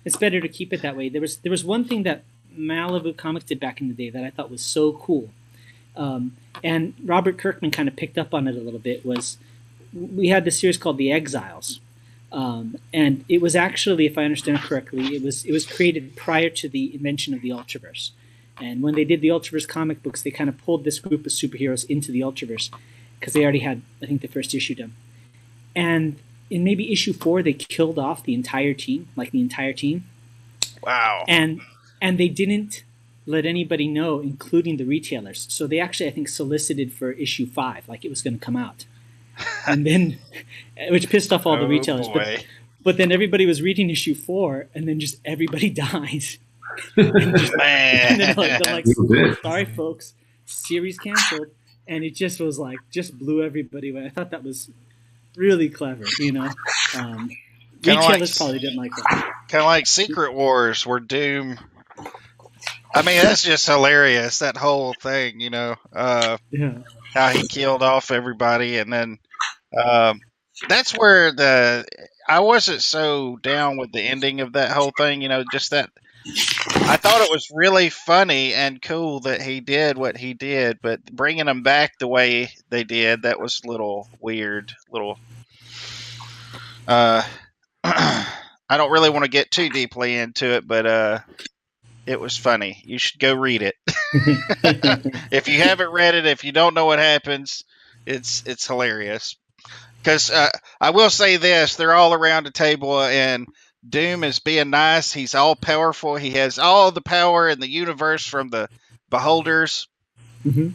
it's better to keep it that way. There was one thing that Malibu Comics did back in the day that I thought was so cool, and Robert Kirkman kind of picked up on it a little bit. Was we had this series called The Exiles, And it was actually, if I understand correctly, it was created prior to the invention of the Ultraverse. And when they did the Ultraverse comic books, they kind of pulled this group of superheroes into the Ultraverse because they already had, I think, the first issue done. And in maybe issue 4, they killed off the entire team, like the entire team. Wow. And they didn't let anybody know, including the retailers. So they actually, I think, solicited for issue 5, like it was going to come out. And then, which pissed off all the retailers. But then everybody was reading issue 4, and then just everybody dies. And then they're like, sorry, folks, series canceled. And it just was like, just blew everybody away. I thought that was really clever, you know. Retailers probably didn't like that. Kind of like Secret Wars, where Doom. I mean, that's just hilarious. That whole thing, you know, how he killed off everybody, and then that's where I wasn't so down with the ending of that whole thing. You know, just that I thought it was really funny and cool that he did what he did, but bringing him back the way they did, that was a little weird. I don't really want to get too deeply into it, but it was funny. You should go read it. If you haven't read it, if you don't know what happens, it's hilarious. Because I will say this, they're all around the table, and Doom is being nice. He's all powerful. He has all the power in the universe from the Beholders. Mm-hmm.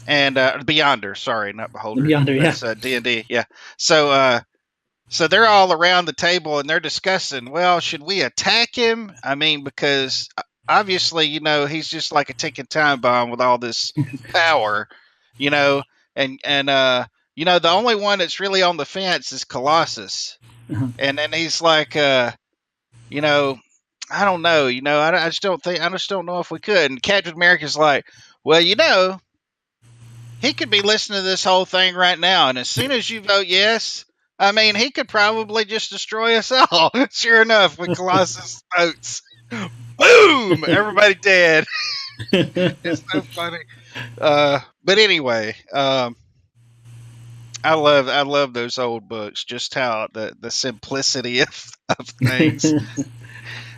And Beyonders, sorry, not Beholder. The Beyonder, that's D&D, yeah. So they're all around the table, and they're discussing, well, should we attack him? I mean, because obviously, you know, he's just like a ticking time bomb with all this power, you know, and you know, the only one that's really on the fence is Colossus. Uh-huh. And then he's like, you know, I don't know, you know, I just don't know if we could. And Captain America's like, well, you know, he could be listening to this whole thing right now, and as soon as you vote yes, I mean, he could probably just destroy us all. Sure enough, when Colossus votes, boom, everybody dead. It's so funny. But anyway, I love those old books. Just how the simplicity of things.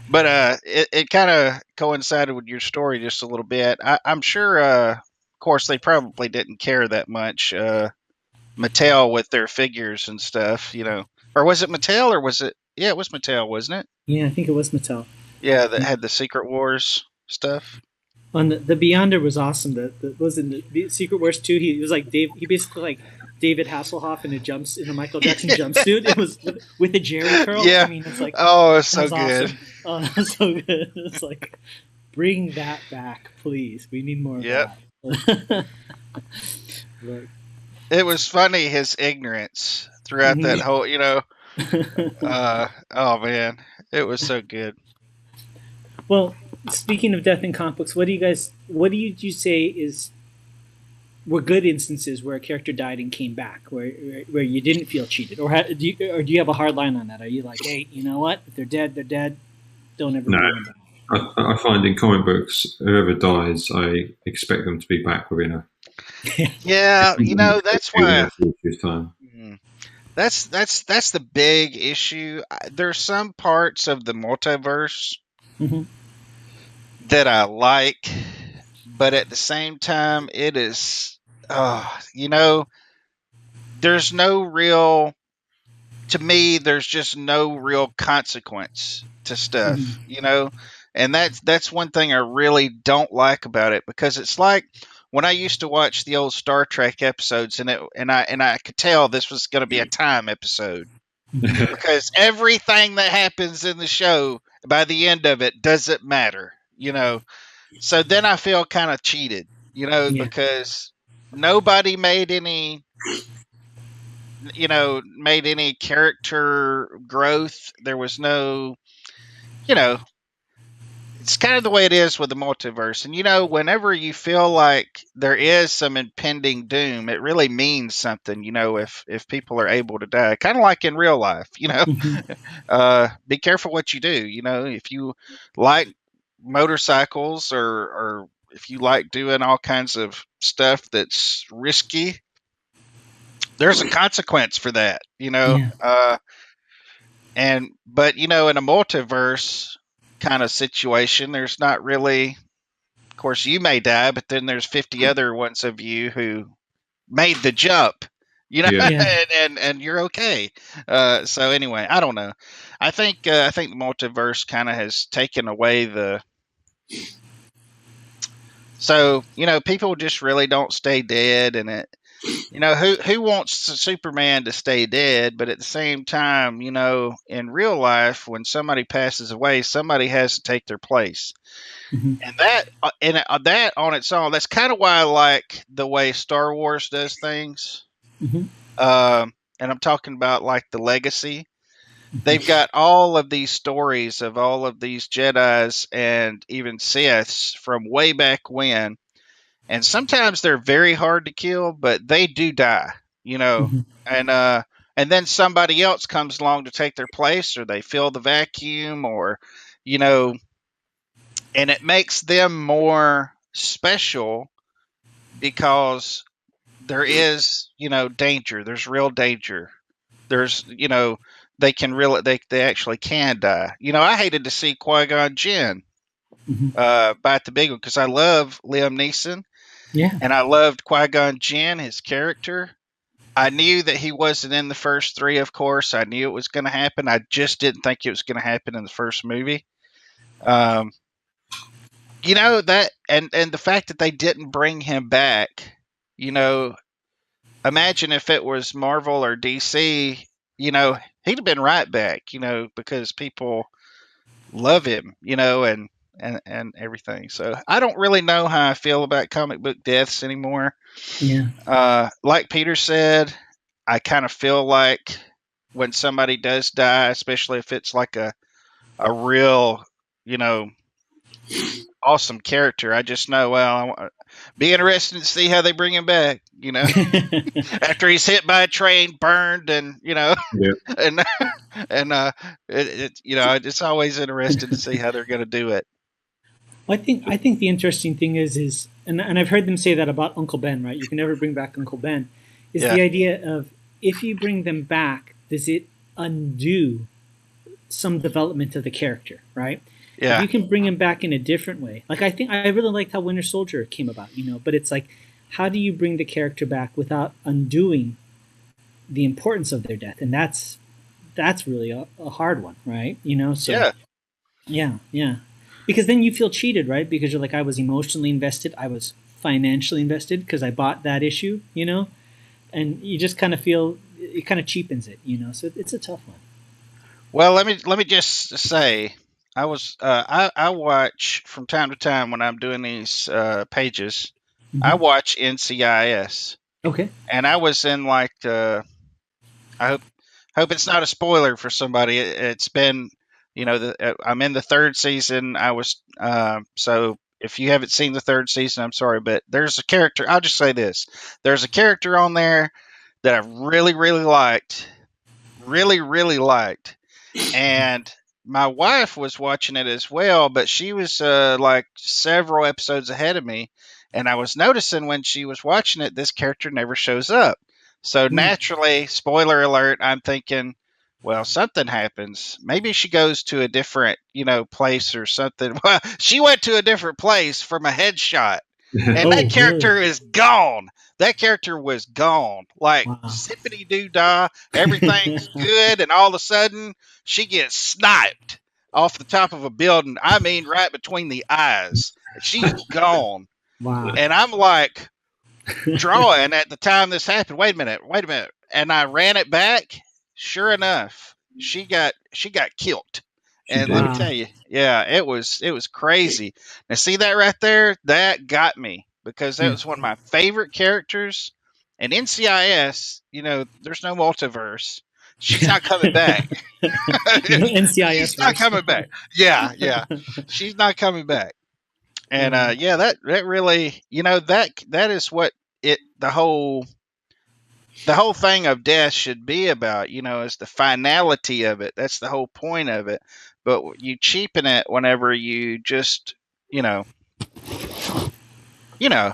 But it kind of coincided with your story just a little bit. I'm sure. Of course, they probably didn't care that much. Mattel with their figures and stuff, you know. Or was it Mattel, or was it? Yeah, it was Mattel, wasn't it? Yeah, I think it was Mattel. Yeah, that had the Secret Wars stuff. On the Beyonder was awesome. Was in the Secret Wars 2. He was like Dave. He basically like David Hasselhoff in a Michael Jackson jumpsuit. It was with a Jerry curl. Yeah. I mean, it's like it's so good. Awesome. Oh, that's so good. It's like, bring that back, please. We need more of that. It was funny, his ignorance throughout that whole, you know. Oh man, it was so good. Well, speaking of death in comic books, what do you say were good instances where a character died and came back, where you didn't feel cheated, or do you have a hard line on that? Are you like, hey, you know what? If they're dead, they're dead. Don't ever bring them back. I find in comic books, whoever dies, I expect them to be back within a. Yeah, you know, that's why. Time. That's the big issue. There's some parts of the multiverse that I like, but at the same time, it is, you know, there's no real. To me, there's just no real consequence to stuff, you know, and that's one thing I really don't like about it, because it's like when I used to watch the old Star Trek episodes, and I could tell this was going to be a time episode, because everything that happens in the show by the end of it doesn't matter, you know. So then I feel kind of cheated, you know, because nobody made any character growth. There was no, you know, it's kind of the way it is with the multiverse. And, you know, whenever you feel like there is some impending doom, it really means something, you know, if people are able to die, kind of like in real life, you know. Be careful what you do. You know, if you like motorcycles, or if you like doing all kinds of stuff that's risky, there's a consequence for that, you know. But in a multiverse kind of situation, there's not really. Of course, you may die, but then there's 50 other ones of you who made the jump. Yeah. Yeah. and you're okay. So anyway, I don't know. I think the multiverse kind of has taken away the. So people just really don't stay dead, and it. Who wants Superman to stay dead? But at the same time, in real life, when somebody passes away, somebody has to take their place. Hmm. And that on its own, that's kind of why I like the way Star Wars does things. Hmm. And I'm talking about like the legacy. They've got all of these stories of all of these Jedis and even Siths from way back when. And sometimes they're very hard to kill, but they do die, Hmm. and then somebody else comes along to take their place, or they fill the vacuum, or you know, and it makes them more special because there is, danger. There's real danger. There's, they can really, they actually can die. I hated to see Qui-Gon Jinn Hmm. bite the big one because I love Liam Neeson Yeah. and I loved Qui-Gon Jinn, his character. I knew that he wasn't in the first three, of course. I knew it was going to happen. I just didn't think it was going to happen in the first movie. Um, that, and the fact that they didn't bring him back, you know, imagine if it was Marvel or DC, he'd have been right back, because people love him, and everything. So I don't really know how I feel about comic book deaths anymore. Yeah. Like Peter said, I kind of feel like when somebody does die, especially if it's like a real, you know, awesome character, I just know, well, be interested to see how they bring him back, after he's hit by a train, burned, and, Yeah. and, and, it's always interesting to see how they're going to do it. Well, I think the interesting thing is and I've heard them say that about Uncle Ben, right? You can never bring back Uncle Ben. Is Yeah. the idea of if you bring them back, does it undo some development of the character, right? If Yeah. you can bring him back in a different way. Like I think I really liked how Winter Soldier came about, but it's like how do you bring the character back without undoing the importance of their death? And that's really a hard one, right? So Yeah. yeah. Because then you feel cheated, right? Because you're like, I was emotionally invested, I was financially invested because I bought that issue, and you just kind of feel it kind of cheapens it, So it's a tough one. Well, let me just say, I watch from time to time when I'm doing these pages. I Mhm. watch NCIS, Okay. and I was in like I hope it's not a spoiler for somebody. It's been I'm in the third season. I was so if you haven't seen the third season, I'm sorry, but there's a character. I'll just say this: there's a character on there that I really really liked, and my wife was watching it as well, but she was like several episodes ahead of me, and I was noticing when she was watching it, this character never shows up. So Mm. naturally, spoiler alert, I'm thinking, well, something happens. Maybe she goes to a different, place or something. Well, she went to a different place from a headshot, and Oh, that really? character is gone. That character was gone. Like Wow. zippity doo dah, everything's good, and all of a sudden she gets sniped off the top of a building. I mean, right between the eyes. She's gone, Wow. and I'm like drawing at the time this happened. Wait a minute, and I ran it back. Sure enough, she got killed. And let me Wow. tell you, yeah, it was crazy. Now, see that right there? That got me because that Yeah. was one of my favorite characters. And NCIS, there's no multiverse. She's not coming back. No NCIS She's not verse. coming back. Yeah, she's not coming back. And Yeah. yeah, that really, that is what the whole thing of death should be about, is the finality of it. That's the whole point of it. But you cheapen it whenever you just, you know, Yeah.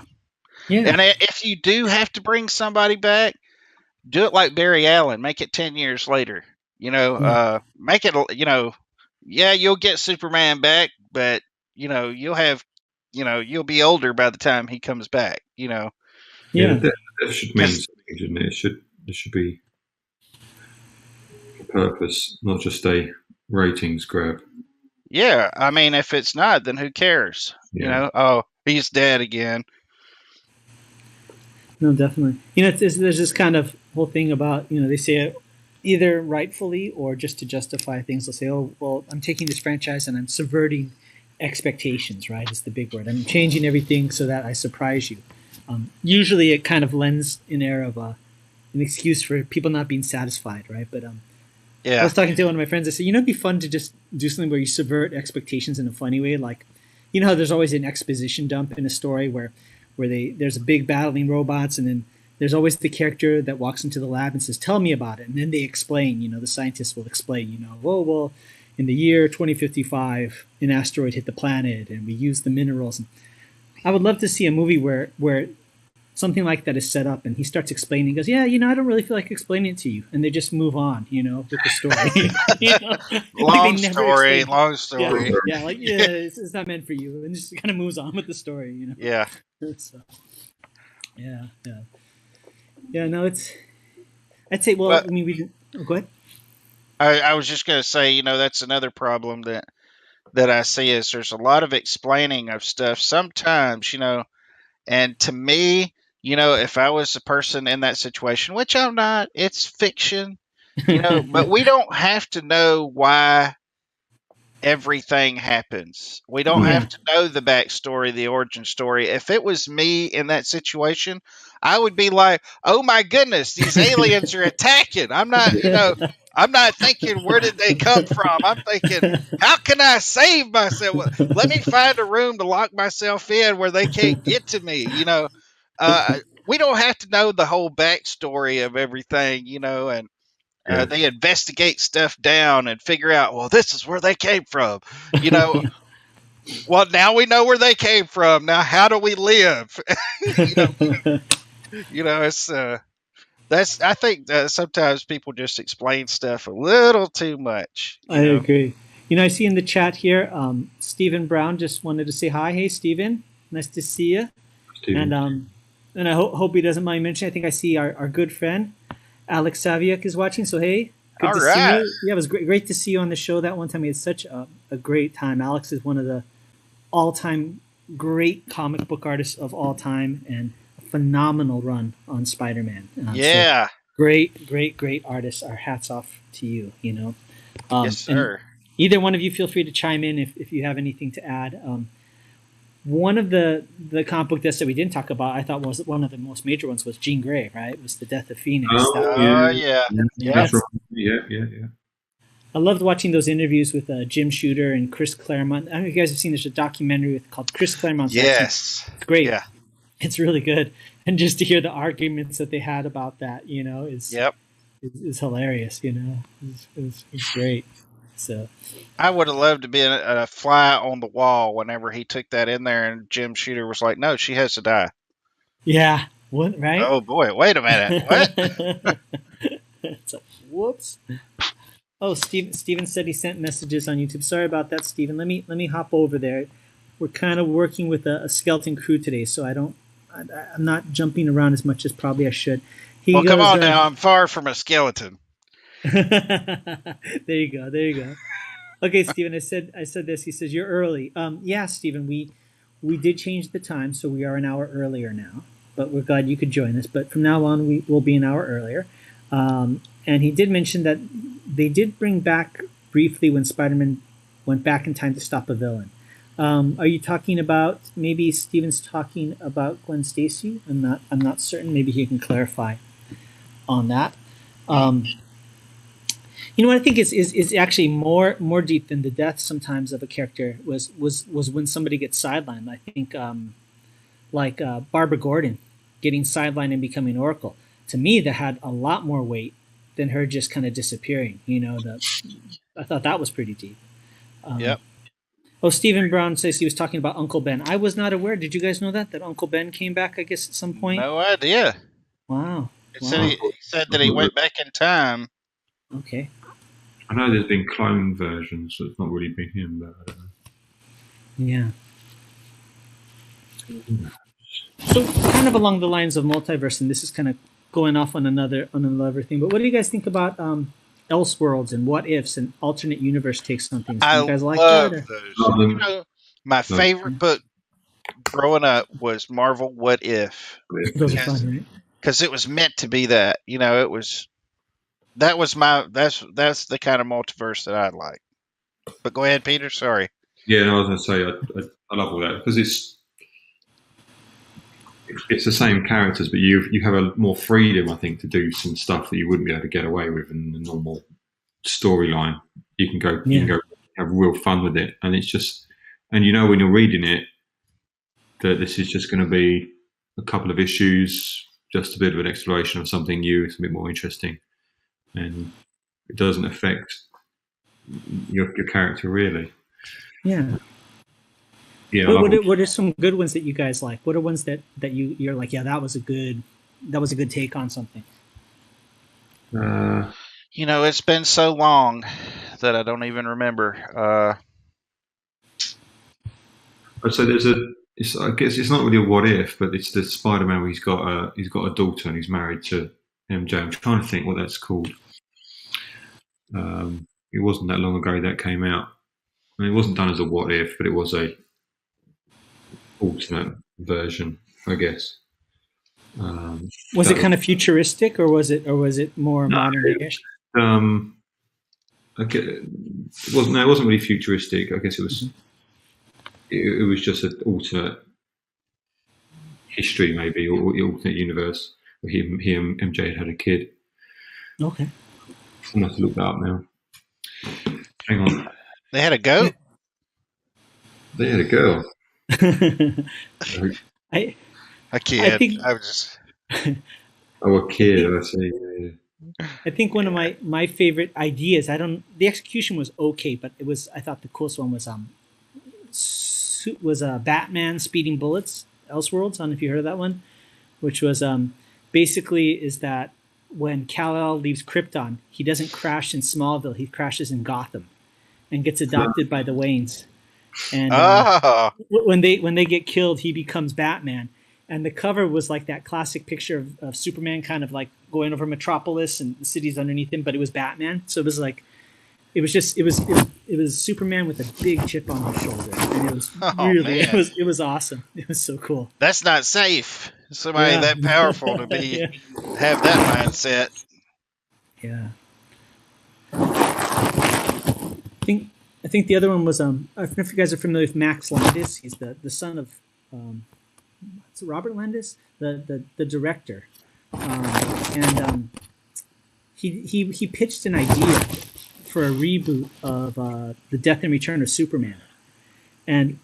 and if you do have to bring somebody back, do it like Barry Allen, make it 10 years later. Make it. Yeah, you'll get Superman back, but you'll be older by the time he comes back. Yeah, Yeah. the death should mean something, shouldn't it? It should be a purpose, not just a ratings grab. Yeah, I mean, if it's not, then who cares? Yeah. Oh, he's dead again. No, definitely. There's this kind of whole thing about, they say it either rightfully or just to justify things. They'll say, oh, well, I'm taking this franchise and I'm subverting expectations, right? Is the big word. I'm changing everything so that I surprise you. Usually it kind of lends an air of an excuse for people not being satisfied, right? But I was talking to one of my friends. I said, it'd be fun to just do something where you subvert expectations in a funny way. Like, how there's always an exposition dump in a story where there's a big battling robots, and then there's always the character that walks into the lab and says, "Tell me about it," and then they explain. The scientists will explain. Well, in the year 2055, an asteroid hit the planet, and we used the minerals. And I would love to see a movie where something like that is set up, and he starts explaining. He goes, "Yeah, I don't really feel like explaining it to you," and they just move on. With the story. Long story. Yeah, it's not meant for you, and just kind of moves on with the story. Yeah. So, yeah. No, I'd say. Well, I mean, we didn't. Oh, go ahead. I was just going to say, that's another problem that I see is there's a lot of explaining of stuff sometimes, and to me, if I was a person in that situation, which I'm not, it's fiction, but we don't have to know why everything happens. We don't have to know the backstory, the origin story. If it was me in that situation, I would be like, "Oh my goodness, these aliens are attacking." I'm not thinking, where did they come from? I'm thinking, how can I save myself? Let me find a room to lock myself in where they can't get to me. We don't have to know the whole backstory of everything, and they investigate stuff down and figure out, well, this is where they came from. Well, now we know where they came from. Now, how do we live? It's I think sometimes people just explain stuff a little too much. I agree. I see in the chat here, Stephen Brown just wanted to say hi. Hey, Stephen, nice to see you. Stephen. And I hope he doesn't mind mentioning. I think I see our good friend Alex Saviuk is watching. So hey, good to see you. Yeah, it was great to see you on the show that one time. We had such a great time. Alex is one of the all-time great comic book artists of all time, and a phenomenal run on Spider-Man. Yeah. So great artist. Our hats off to you. Yes, sir. Either one of you, feel free to chime in if you have anything to add. One of the comic book deaths that we didn't talk about, I thought was one of the most major ones, was Jean Grey, right? It was the death of Phoenix. Yeah. Yeah. I loved watching those interviews with Jim Shooter and Chris Claremont. I don't know if you guys have seen, there's a documentary called Chris Claremont's Yes. It's great. Yeah. It's really good. And just to hear the arguments that they had about that, is hilarious, It was great. So I would have loved to be a fly on the wall whenever he took that in there, and Jim Shooter was like, "No, she has to die." Yeah. What? Right? Oh boy! Wait a minute. What? It's like, whoops. Oh, Steven said he sent messages on YouTube. Sorry about that, Steven. Let me hop over there. We're kind of working with a skeleton crew today, so I'm not jumping around as much as probably I should. Come on now. I'm far from a skeleton. There you go. Okay, Steven, I said this. He says you're early. Yeah, Steven, we did change the time, so we are an hour earlier now. But we're glad you could join us. But from now on, we will be an hour earlier. And he did mention that they did bring back briefly when Spider-Man went back in time to stop a villain. Are you talking about, maybe Steven's talking about Gwen Stacy? I'm not certain. Maybe he can clarify on that. What I think is actually more deep than the death sometimes of a character was when somebody gets sidelined. I think like Barbara Gordon getting sidelined and becoming Oracle. To me, that had a lot more weight than her just kind of disappearing. I thought that was pretty deep. Yep. Oh, Stephen Brown says he was talking about Uncle Ben. I was not aware. Did you guys know that Uncle Ben came back, I guess, at some point? No idea. Wow. He said that he went back in time. Okay. I know there's been clone versions, so it's not really been him, but I don't know. Yeah. So kind of along the lines of multiverse, and this is kind of going off on another thing. But what do you guys think about Elseworlds and what ifs and alternate universe takes on things? Do I you guys like that? love Or? those. Love You them. know, my favorite book growing up was Marvel What If, Those are fun, right? because it was meant to be that. You know, it was that was my that's the kind of multiverse that I like. But go ahead, Peter. Sorry. Yeah, no, I was going to say I love all that because it's the same characters, but you have a more freedom, I think, to do some stuff that you wouldn't be able to get away with in the normal storyline. You can go have real fun with it, and it's just, and you know when you're reading it that this is just going to be a couple of issues, just a bit of an exploration of something new. It's a bit more interesting, and it doesn't affect your character really. Yeah. Yeah. What are some good ones that you guys like? What are ones that you're like, yeah, that was a good take on something? You know, it's been so long that I don't even remember. So I guess it's not really a what if, but it's the Spider-Man where he's got a daughter and he's married to MJ. I'm trying to think what that's called. It wasn't that long ago that came out. I mean, it wasn't done as a what if, but it was a alternate version, I guess. Was it kind of futuristic, or was it more modern-ish? It wasn't really futuristic. I guess it was. It was just an alternate history, maybe, or alternate universe where he and MJ had a kid. Okay. I'm gonna have to look that up now. Hang on. They had a goat. They had a girl. A kid. I think, I was just. Oh, a kid. I see. Yeah. I think one of my favorite ideas. The execution was okay, but I thought the coolest one was Batman speeding bullets. Elseworlds. I don't know if you heard of that one, which was basically is that when Kal-El leaves Krypton, he doesn't crash in Smallville. He crashes in Gotham, and gets adopted by the Waynes. And when they get killed, he becomes Batman. And the cover was like that classic picture of Superman kind of like going over Metropolis and the cities underneath him, but it was Batman. So it was like, it was Superman with a big chip on his shoulder, and it was it was awesome. It was so cool. That's not safe. Somebody that powerful to be have that mindset. Yeah. I think the other one was I don't know if you guys are familiar with Max Landis. He's the son of Robert Landis, the director, and he pitched an idea for a reboot of the Death and Return of Superman, and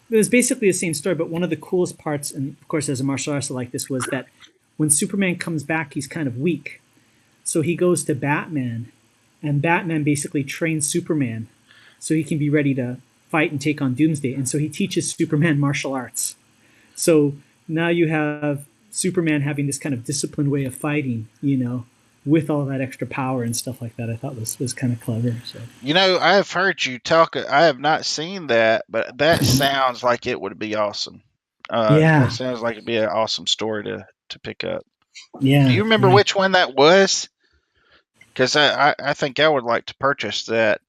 it was basically the same story. But one of the coolest parts, and of course as a martial artist like this, was that when Superman comes back, he's kind of weak, so he goes to Batman, and Batman basically trains Superman so he can be ready to fight and take on Doomsday, and so he teaches Superman martial arts. So now you have Superman having this kind of disciplined way of fighting, with all that extra power and stuff like that. I thought was kind of clever. So. I've heard you talk. I have not seen that, but that sounds like it would be awesome. Yeah. It sounds like it'd be an awesome story to pick up. Yeah. Do you remember which one that was? Because I think I would like to purchase that.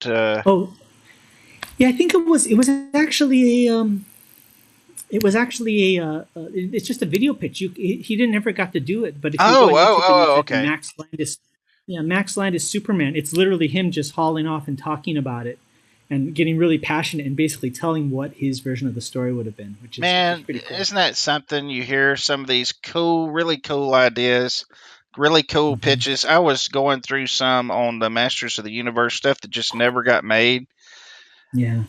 Yeah, I think it was actually it's just a video pitch. He didn't ever got to do it, but if you go okay. Max Landis Superman. It's literally him just hauling off and talking about it, and getting really passionate and basically telling what his version of the story would have been. Which is pretty cool. Isn't that something? You hear some of these really cool ideas, really cool pitches. I was going through some on the Masters of the Universe stuff that just never got made. Yeah.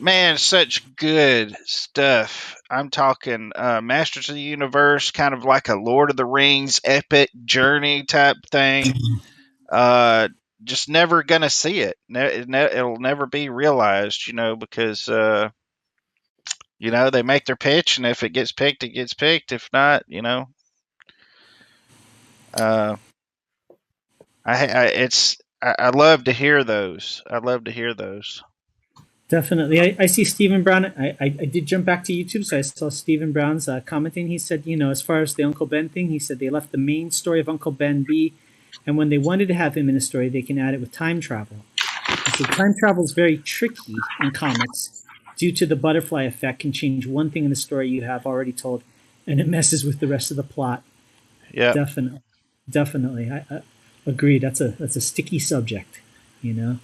Man, such good stuff. I'm talking Masters of the Universe, kind of like a Lord of the Rings epic journey type thing. Just never going to see it. It'll never be realized, because, they make their pitch, and if it gets picked, it gets picked. If not, it's I love to hear those. I love to hear those. Definitely. I see Stephen Brown. I did jump back to YouTube, so I saw Stephen Brown's commenting. He said, as far as the Uncle Ben thing, he said they left the main story of Uncle Ben be, and when they wanted to have him in a story, they can add it with time travel. So time travel is very tricky in comics due to the butterfly effect, can change one thing in the story you have already told, and it messes with the rest of the plot. Yeah, Definitely. I agree. That's a sticky subject, You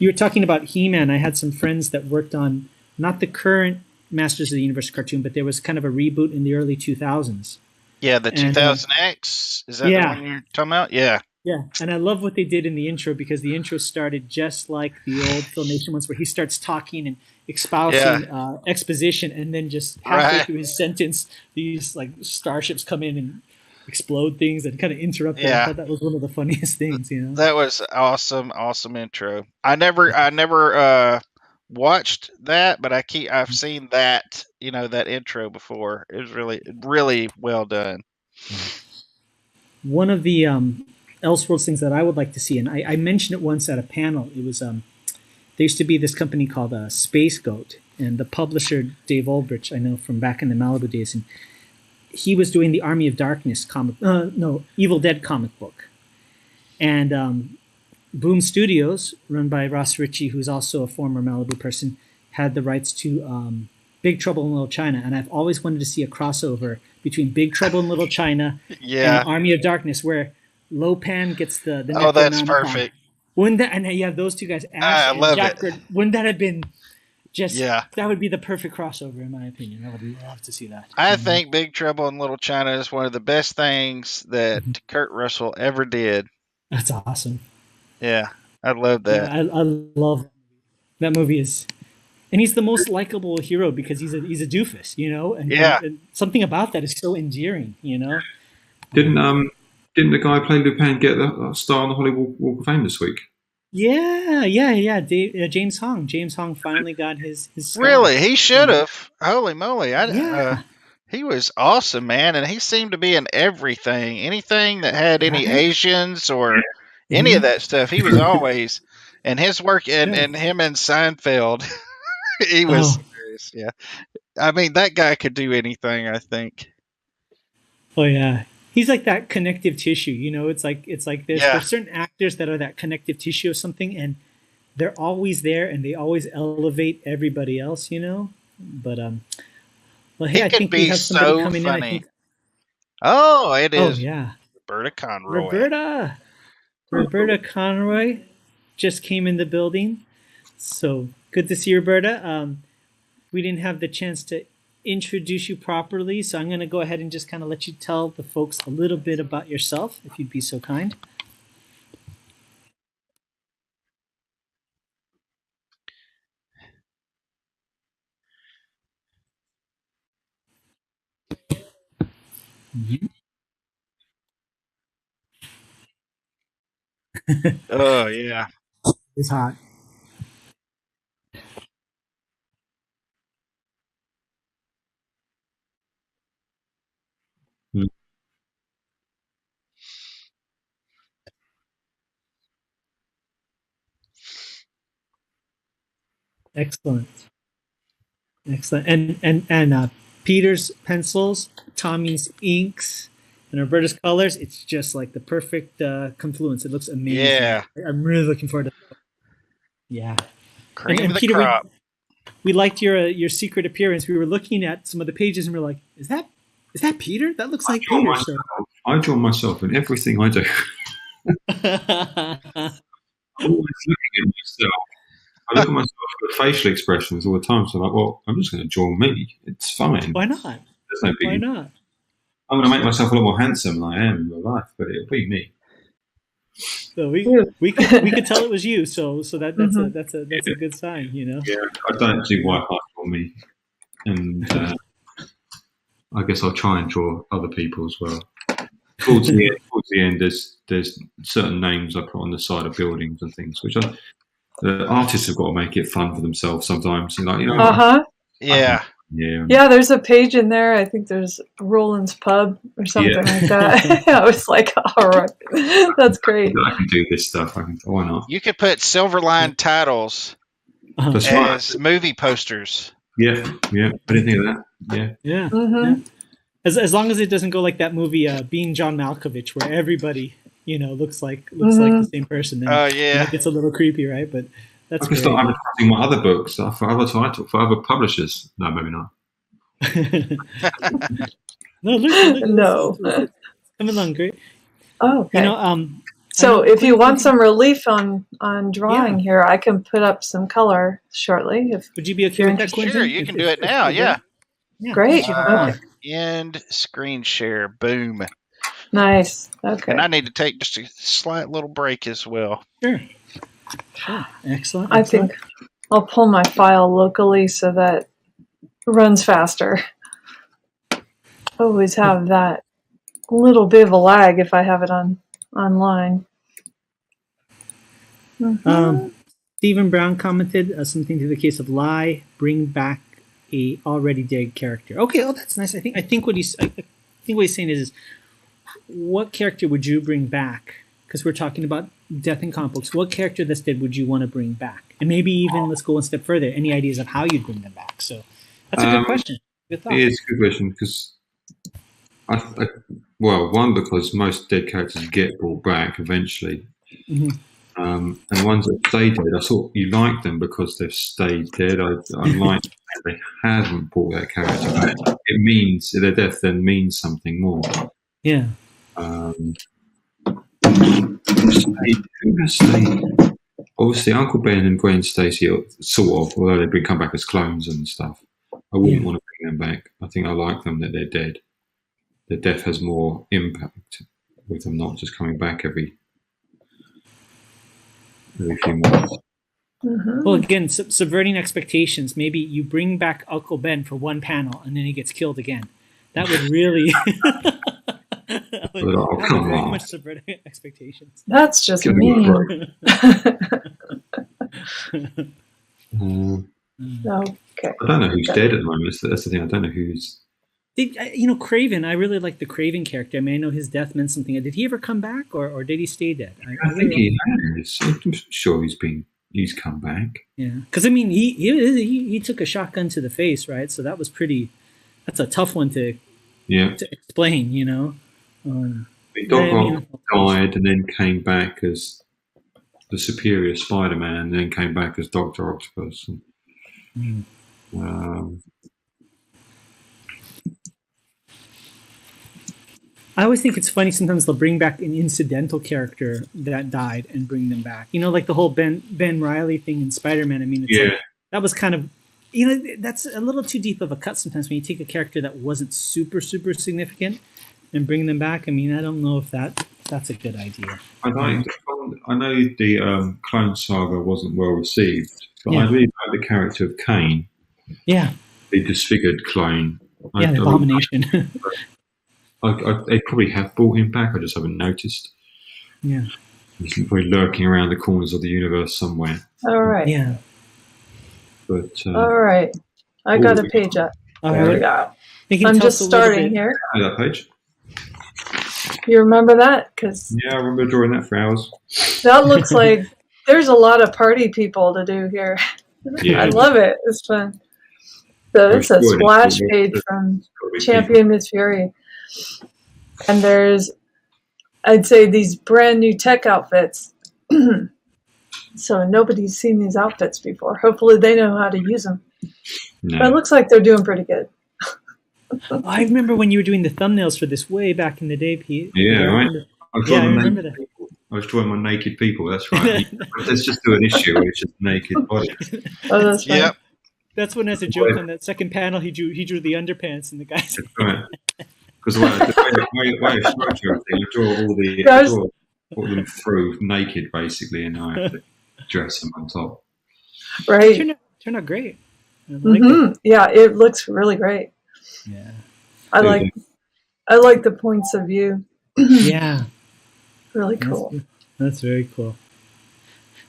were talking about He-Man. I had some friends that worked on not the current Masters of the Universe cartoon, but there was kind of a reboot in the early 2000s. yeah. The 2000X, is that the one you're talking about? Yeah. Yeah, and I love what they did in the intro because the intro started just like the old Filmation ones, where he starts talking and espousing exposition, and then just halfway through his sentence, these like starships come in and explode things and kind of interrupt. Yeah. I thought that was one of the funniest things. That was awesome intro. I never watched that, but I've seen that that intro before. It was really well done. One of the Elseworlds things that I would like to see, and I mentioned it once at a panel. It was there used to be this company called Space Goat, and the publisher Dave Olbrich, I know from back in the Malibu days, and he was doing the Army of Darkness Evil Dead comic book, and Boom Studios, run by Ross Ritchie, who's also a former Malibu person, had the rights to Big Trouble in Little China, and I've always wanted to see a crossover between Big Trouble in Little China and Army of Darkness, where Lopan gets the that's perfect. Wouldn't that, and you have those two guys, Ash and Jack, wouldn't that have been that would be the perfect crossover in my opinion. I would love to see that. I think Big Trouble in Little China is one of the best things that Kurt Russell ever did. That's awesome. Yeah, I love that. Yeah, I love that movie. And he's the most likable hero because he's a doofus, and something about that is so endearing, Didn't the guy play Lupin get the star on the Hollywood Walk of Fame this week? Yeah. James Hong. James Hong finally got his star. Really? He should have. Holy moly! He was awesome, man, and he seemed to be in everything. Anything that had any Asians or any of that stuff, he was always. And his work and him and Seinfeld, he was serious. Yeah, I mean that guy could do anything. I think. Oh yeah. He's like that connective tissue, it's like there's certain actors that are that connective tissue of something, and they're always there and they always elevate everybody else, But hey, I think we have somebody coming in. I think... Oh, it is. Oh yeah, Roberta Conroy. Roberta Conroy just came in the building, so good to see Roberta. We didn't have the chance to introduce you properly, so I'm going to go ahead and just kind of let you tell the folks a little bit about yourself, if you'd be so kind. Oh yeah, it's hot. Excellent. And Peter's pencils, Tommy's inks, and Roberta's colors. It's just like the perfect confluence. It looks amazing. Yeah, I'm really looking forward to that. Yeah. Cream and of the Peter, crop. We liked your secret appearance. We were looking at some of the pages and we we're like, is that Peter? That looks like Peter. I draw myself in everything I do. I'm always looking at myself. I look at myself with facial expressions all the time. So I'm like, well, I'm just going to draw me. It's fine. Why not? There's no big. Why not? I'm going to make myself a lot more handsome than I am in real life, but it'll be me. So we could tell it was you. So that's a good sign, Yeah, I don't see why I can't draw me, and I guess I'll try and draw other people as well. Towards the end, there's certain names I put on the side of buildings and things, which the artists have got to make it fun for themselves sometimes. Yeah. Yeah. Yeah, there's a page in there. I think there's Roland's Pub or something like that. I was like, all right, that's great. I can do this stuff. Why not? You could put Silverline titles That's as right. movie posters. Yeah. I didn't think of that. Yeah. Yeah. Mm-hmm. As long as it doesn't go like that movie, Being John Malkovich, where everybody looks like the same person. Then Oh, yeah. it gets a little creepy, right? But that's I can great. start advertising my other books for other titles, for other publishers. No, maybe not. No, look, No. it's coming along great. Oh, okay. I So know if you Quentin- want some relief on drawing Yeah. here, I can put up some color shortly. If would you be okay with that, Sure, Quentin? you can do it now. Yeah. Yeah. Great. Let's have fun. Okay. End screen share. Boom. Nice. Okay. And I need to take just a slight little break as well. Sure. Excellent. I excellent. think I'll pull my file locally so that it runs faster. Always have that little bit of a lag if I have it online. Mhm. Stephen Brown commented something to the case of lie, bring back a already dead character. Okay, oh that's nice. I think what he's saying is what character would you bring back? Because we're talking about death in comic books. What character that's dead would you want to bring back? And maybe even let's go one step further. Any ideas of how you'd bring them back? So that's a good question. Good thought. It is a good question because one, because most dead characters get brought back eventually. Mhm. And ones that stay dead, I thought you like them because they've stayed dead. I like that they haven't brought their character back. It means their death then means something more. Yeah. Who has stayed? Obviously, Uncle Ben and Gwen Stacy, sort of, although they've come back as clones and stuff. I wouldn't want to bring them back. I think I like them that they're dead. Their death has more impact with them not just coming back every few months. Mhm. Well, again, subverting expectations. Maybe you bring back Uncle Ben for one panel and then he gets killed again. That would really that would come very on. much subvert expectations. That's just Give me a mean. break. Okay. I don't know who's dead at the moment. That's the thing. I don't know who's. Craven. I really like the Craven character. I mean, I know his death meant something. Did he ever come back, or did he stay dead? I think he has. I'm sure he's come back. Yeah, because I mean, he took a shotgun to the face, right? So that was pretty. That's a tough one to explain, Doc Ock died and then came back as the superior Spider-Man, and then came back as Dr. Octopus. I always think it's funny. Sometimes they'll bring back an incidental character that died and bring them back. Like the whole Ben Reilly thing in Spider-Man. I mean, it's like, that was kind of, that's a little too deep of a cut sometimes when you take a character that wasn't super, super significant and bring them back. I mean, I don't know if that's a good idea. I know the Clone Saga wasn't well received, but I really like the character of Kane. Yeah. The disfigured clone. Yeah, the Abomination. They probably have brought him back. I just haven't noticed. Yeah. He's probably lurking around the corners of the universe somewhere. All right. Yeah. But all right. I got a page up. There we go. I'm just starting here. That page. You remember that? Yeah, I remember drawing that for hours. That looks like there's a lot of party people to do here. Yeah. I love it. It's fun. So it's a splash page from Champion Miss Fury. And there's, I'd say, these brand new tech outfits. So nobody's seen these outfits before. Hopefully they know how to use them. No. But it looks like they're doing pretty good. I remember when you were doing the thumbnails for this way back in the day, Pete. Yeah, right. I remember that. I was drawing my naked people. That's right. Let's just do an issue where it's just naked bodies. Oh, that's right. Yep. That's when, as a joke, on that second panel, he drew the underpants and the guys. That's right. Because the way I structure everything, I draw all them through naked, basically, and I have to dress them on top. Right. Turned out great. I like it. Yeah, it looks really great. Yeah. I like the points of view. Yeah. Really cool. That's very cool.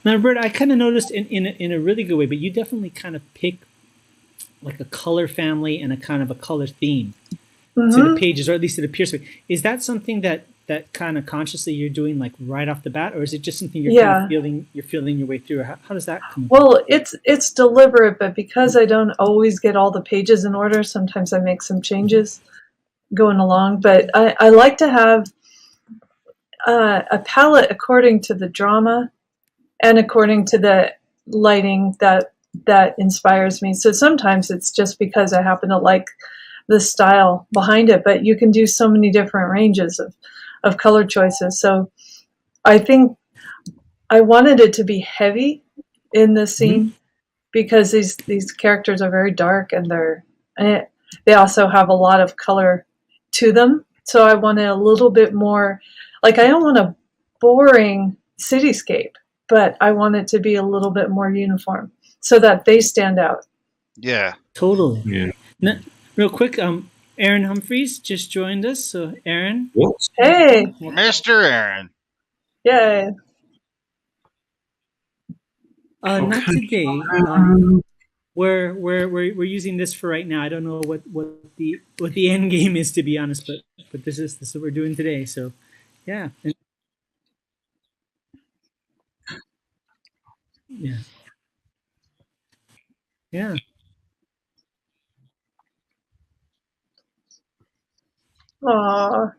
Now, Roberta, I kind of noticed in a really good way, but you definitely kind of pick like a color family and a kind of a color theme Mm-hmm. to the pages, or at least it appears to be. Is that something that kind of consciously you're doing like right off the bat, or is it just something you're kind of feeling your way through? How does that come? Well, it's deliberate, but because I don't always get all the pages in order, sometimes I make some changes going along. But I like to have a palette according to the drama and according to the lighting that inspires me. So sometimes it's just because I happen to like the style behind it, but you can do so many different ranges of color choices. So I think I wanted it to be heavy in the scene because these characters are very dark, and they also have a lot of color to them. So I wanted a little bit more, like, I don't want a boring cityscape, but I want it to be a little bit more uniform so that they stand out. Yeah. Totally. Yeah. Now, real quick, Aaron Humphreys just joined us. So, Aaron. What? Hey, Mr. Aaron. yay. Not today. We're using this for right now. I don't know what the end game is, to be honest, but this is what we're doing today. So, yeah. Yeah. Yeah. Aw,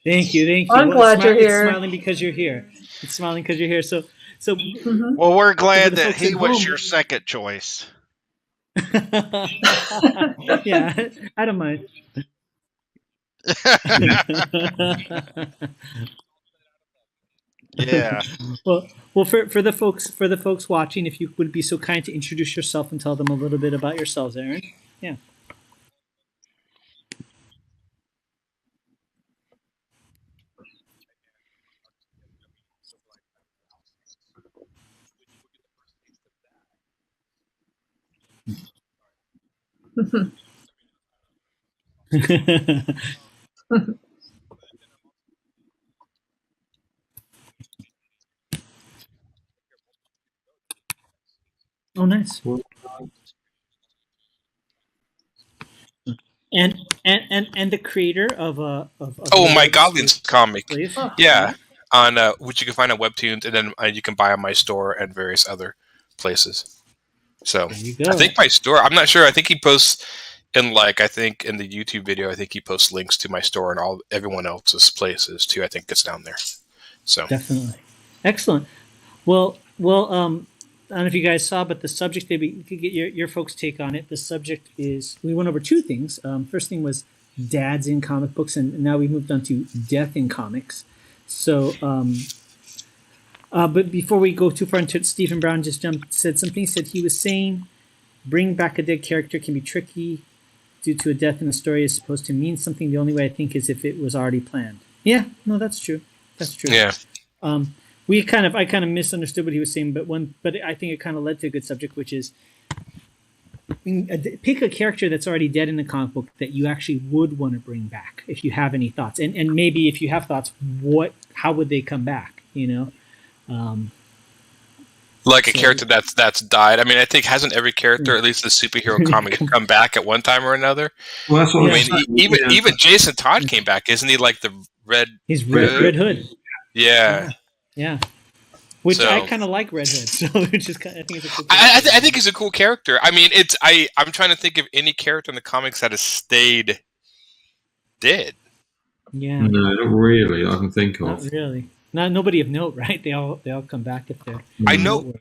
Thank you. I'm glad you're here. It's smiling because you're here. It's smiling because you're here. So. Mhm. Well, we're glad that folks he at was home- your second choice. Yeah, I don't mind. Yeah. Well, for the folks watching, if you would be so kind to introduce yourself and tell them a little bit about yourselves, Aaron. Yeah. Oh, nice. And the creator of Mike Godwin's comic. Please. Yeah, on which you can find on Webtoons, and then you can buy on my store and various other places. So There you go. I think my store. I'm not sure. I think he posts in the YouTube video. I think he posts links to my store and everyone else's places too. I think it's down there. So Definitely. Excellent. Well. I don't know if you guys saw, but the subject, maybe you could get your folks' take on it. The subject is, we went over two things. First thing was dads in comic books, and now we moved on to death in comics. So, but before we go too far into it, Stephen Brown just said something. He said he was saying, bring back a dead character can be tricky due to a death in a story is supposed to mean something. The only way I think is if it was already planned. Yeah, no, that's true. That's true. Yeah. I kind of misunderstood what he was saying, but I think it kind of led to a good subject, which is pick a character that's already dead in the comic book that you actually would want to bring back if you have any thoughts, and maybe if you have thoughts, how would they come back? Like a character that's died. I mean, I think hasn't every character, at least the superhero comic, come back at one time or another? Well, that's what I mean, even Jason Todd came back, isn't he? Like the Red. He's Red Hood. Yeah. Yeah. Which So- I kind of like Red Hood, so I think it's a cool. I think he's a cool character. I mean, I'm trying to think of any character in the comics that has stayed dead. Yeah. No, not really. I can think Not of. really. Nobody of note, right? They all come back if they're. I know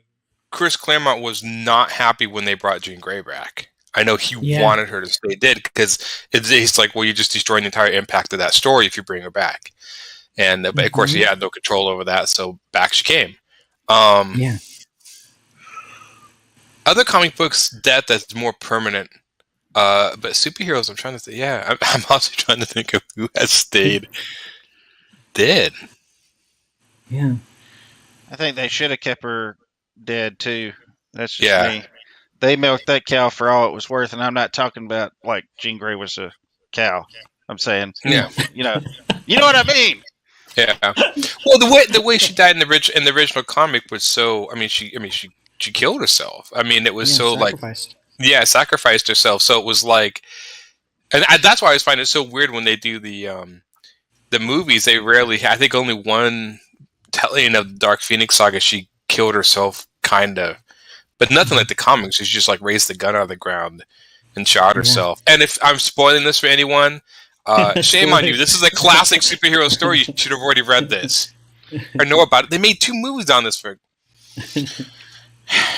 Chris Claremont was not happy when they brought Jean Grey back. I know he wanted her to stay dead because it's like, well, you're just destroying the entire impact of that story if you bring her back. And but of course, he had no control over that, so back she came. Yeah. Other comic books, that's more permanent. But superheroes, I'm trying to think. Yeah, I'm also trying to think of who has stayed dead. Yeah. I think they should have kept her dead too. That's just me. They milked that cow for all it was worth, and I'm not talking about like Jean Grey was a cow. I'm saying, you know what I mean. Yeah. Well, the way she died in the original comic was so. I mean, she killed herself. I mean, it was so sacrificed. Yeah, sacrificed herself. So it was like, and that's why I always find it so weird when they do the movies. They rarely, I think, only one telling of the Dark Phoenix saga. She killed herself, kind of, but nothing like the comics. She just like raised the gun out of the ground and shot herself. And if I'm spoiling this for anyone, shame on you. This is a classic superhero story. You should have already read this or know about it. They made 2 movies on this for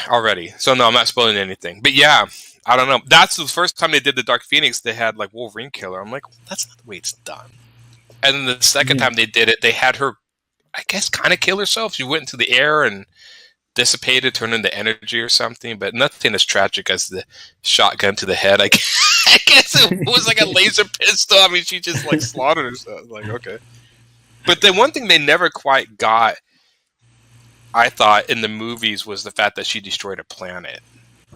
already. So no, I'm not spoiling anything. But yeah, I don't know. That's the first time they did the Dark Phoenix. They had like Wolverine killer. I'm like, that's not the way it's done. And then the second time they did it, they had her, I guess, kind of kill herself. She went into the air and dissipated, turned into energy or something, but nothing as tragic as the shotgun to the head. I guess it was like a laser pistol. I mean, she just like slaughtered herself. Like, okay. But the one thing they never quite got, I thought, in the movies was the fact that she destroyed a planet.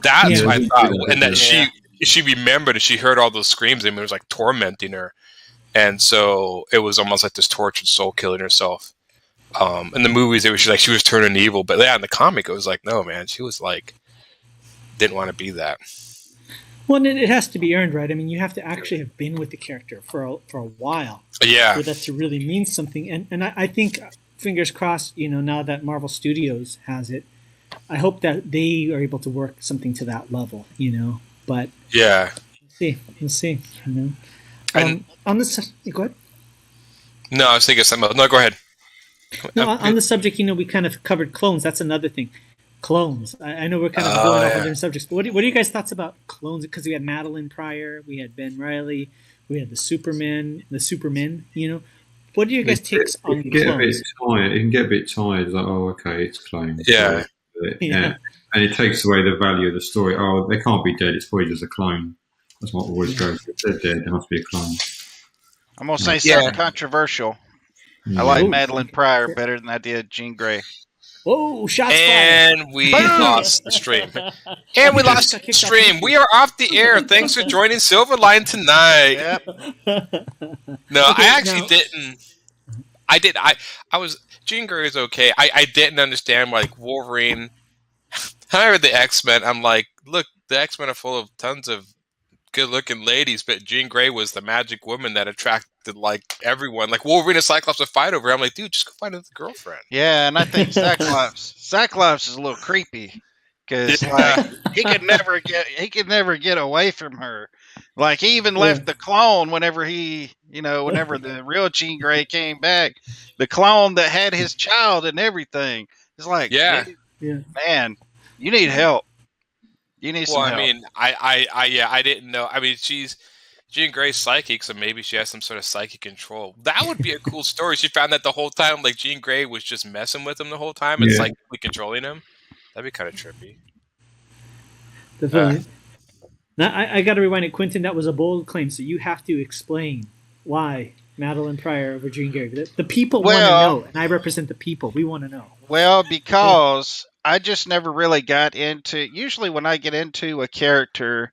That's what I thought, and that she remembered, and she heard all those screams, and it was like tormenting her, and so it was almost like this tortured soul killing herself. In the movies, it was like she was turning evil, but yeah, in the comic, it was like, no, man, she was like, didn't want to be that. Well, and it has to be earned, right? I mean, you have to actually have been with the character for a while, yeah, for that to really mean something. And I think, fingers crossed, now that Marvel Studios has it, I hope that they are able to work something to that level, But yeah, we'll see. And, on this, go ahead. No, I was thinking something else. No, go ahead. No, on the subject, we kind of covered clones. That's another thing. Clones. I know we're kind of going off on different subjects, but what are you guys' thoughts about clones? Because we had Madeline Pryor, we had Ben Reilly, we had the Supermen. What are your guys' takes on clones? It can get a bit tired. It's like, oh, okay, it's clones. Yeah. And it takes away the value of the story. Oh, they can't be dead. It's probably just a clone. That's what always goes. If they're dead, there must be a clone. I'm going to say something controversial. I like Madeline Pryor better than I did Jean Grey. Oh, shots fired. And we lost the stream. And we lost the stream. We are off the air. Thanks for joining Silverline tonight. Yep. No, I actually didn't. I was, Jean Grey is okay. I didn't understand, like, Wolverine. I read the X-Men. I'm like, look, the X-Men are full of tons of good-looking ladies, but Jean Grey was the magic woman that attracted like everyone. Like Wolverine and Cyclops would fight over her. I'm like, dude, just go find another girlfriend. Yeah, and I think Cyclops is a little creepy because like he could never get away from her. Like he even left the clone whenever whenever the real Jean Grey came back, the clone that had his child and everything. It's like, man, you need help. You need some help. I mean, I didn't know. I mean, she's Jean Grey's psychic, so maybe she has some sort of psychic control. That would be a cool story. She found that the whole time, like Jean Grey was just messing with him the whole time and psychically controlling him. That'd be kind of trippy. Now, I got to rewind it, Quentin. That was a bold claim, so you have to explain why Madeline Pryor over Jean Grey. The people want to know, and I represent the people. We want to know. Well, because I just never really got into. Usually, when I get into a character,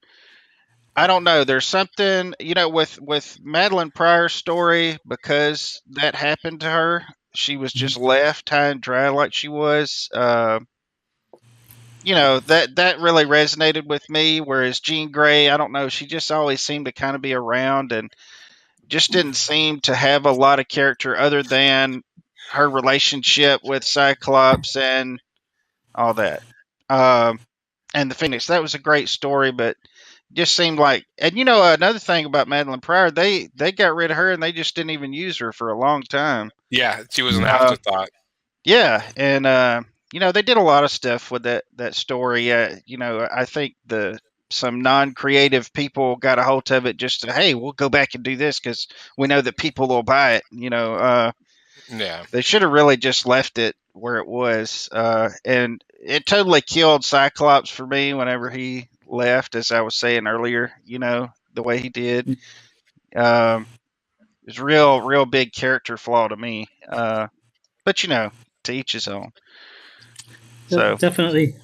I don't know. There's something, with Madeline Pryor's story, because that happened to her. She was just left high and dry like she was. That really resonated with me. Whereas Jean Grey, I don't know. She just always seemed to kind of be around and just didn't seem to have a lot of character other than her relationship with Cyclops and all that. And the Phoenix. That was a great story, but just seemed like, and another thing about Madeline Pryor, they got rid of her and they just didn't even use her for a long time. Yeah, she was an afterthought. Yeah, and they did a lot of stuff with that story. I think some non-creative people got a hold of it just to, hey, we'll go back and do this because we know that people will buy it. Yeah, they should have really just left it where it was, and it totally killed Cyclops for me whenever he left, as I was saying earlier. The way he did, it was real big character flaw to me. But to each his own. So definitely,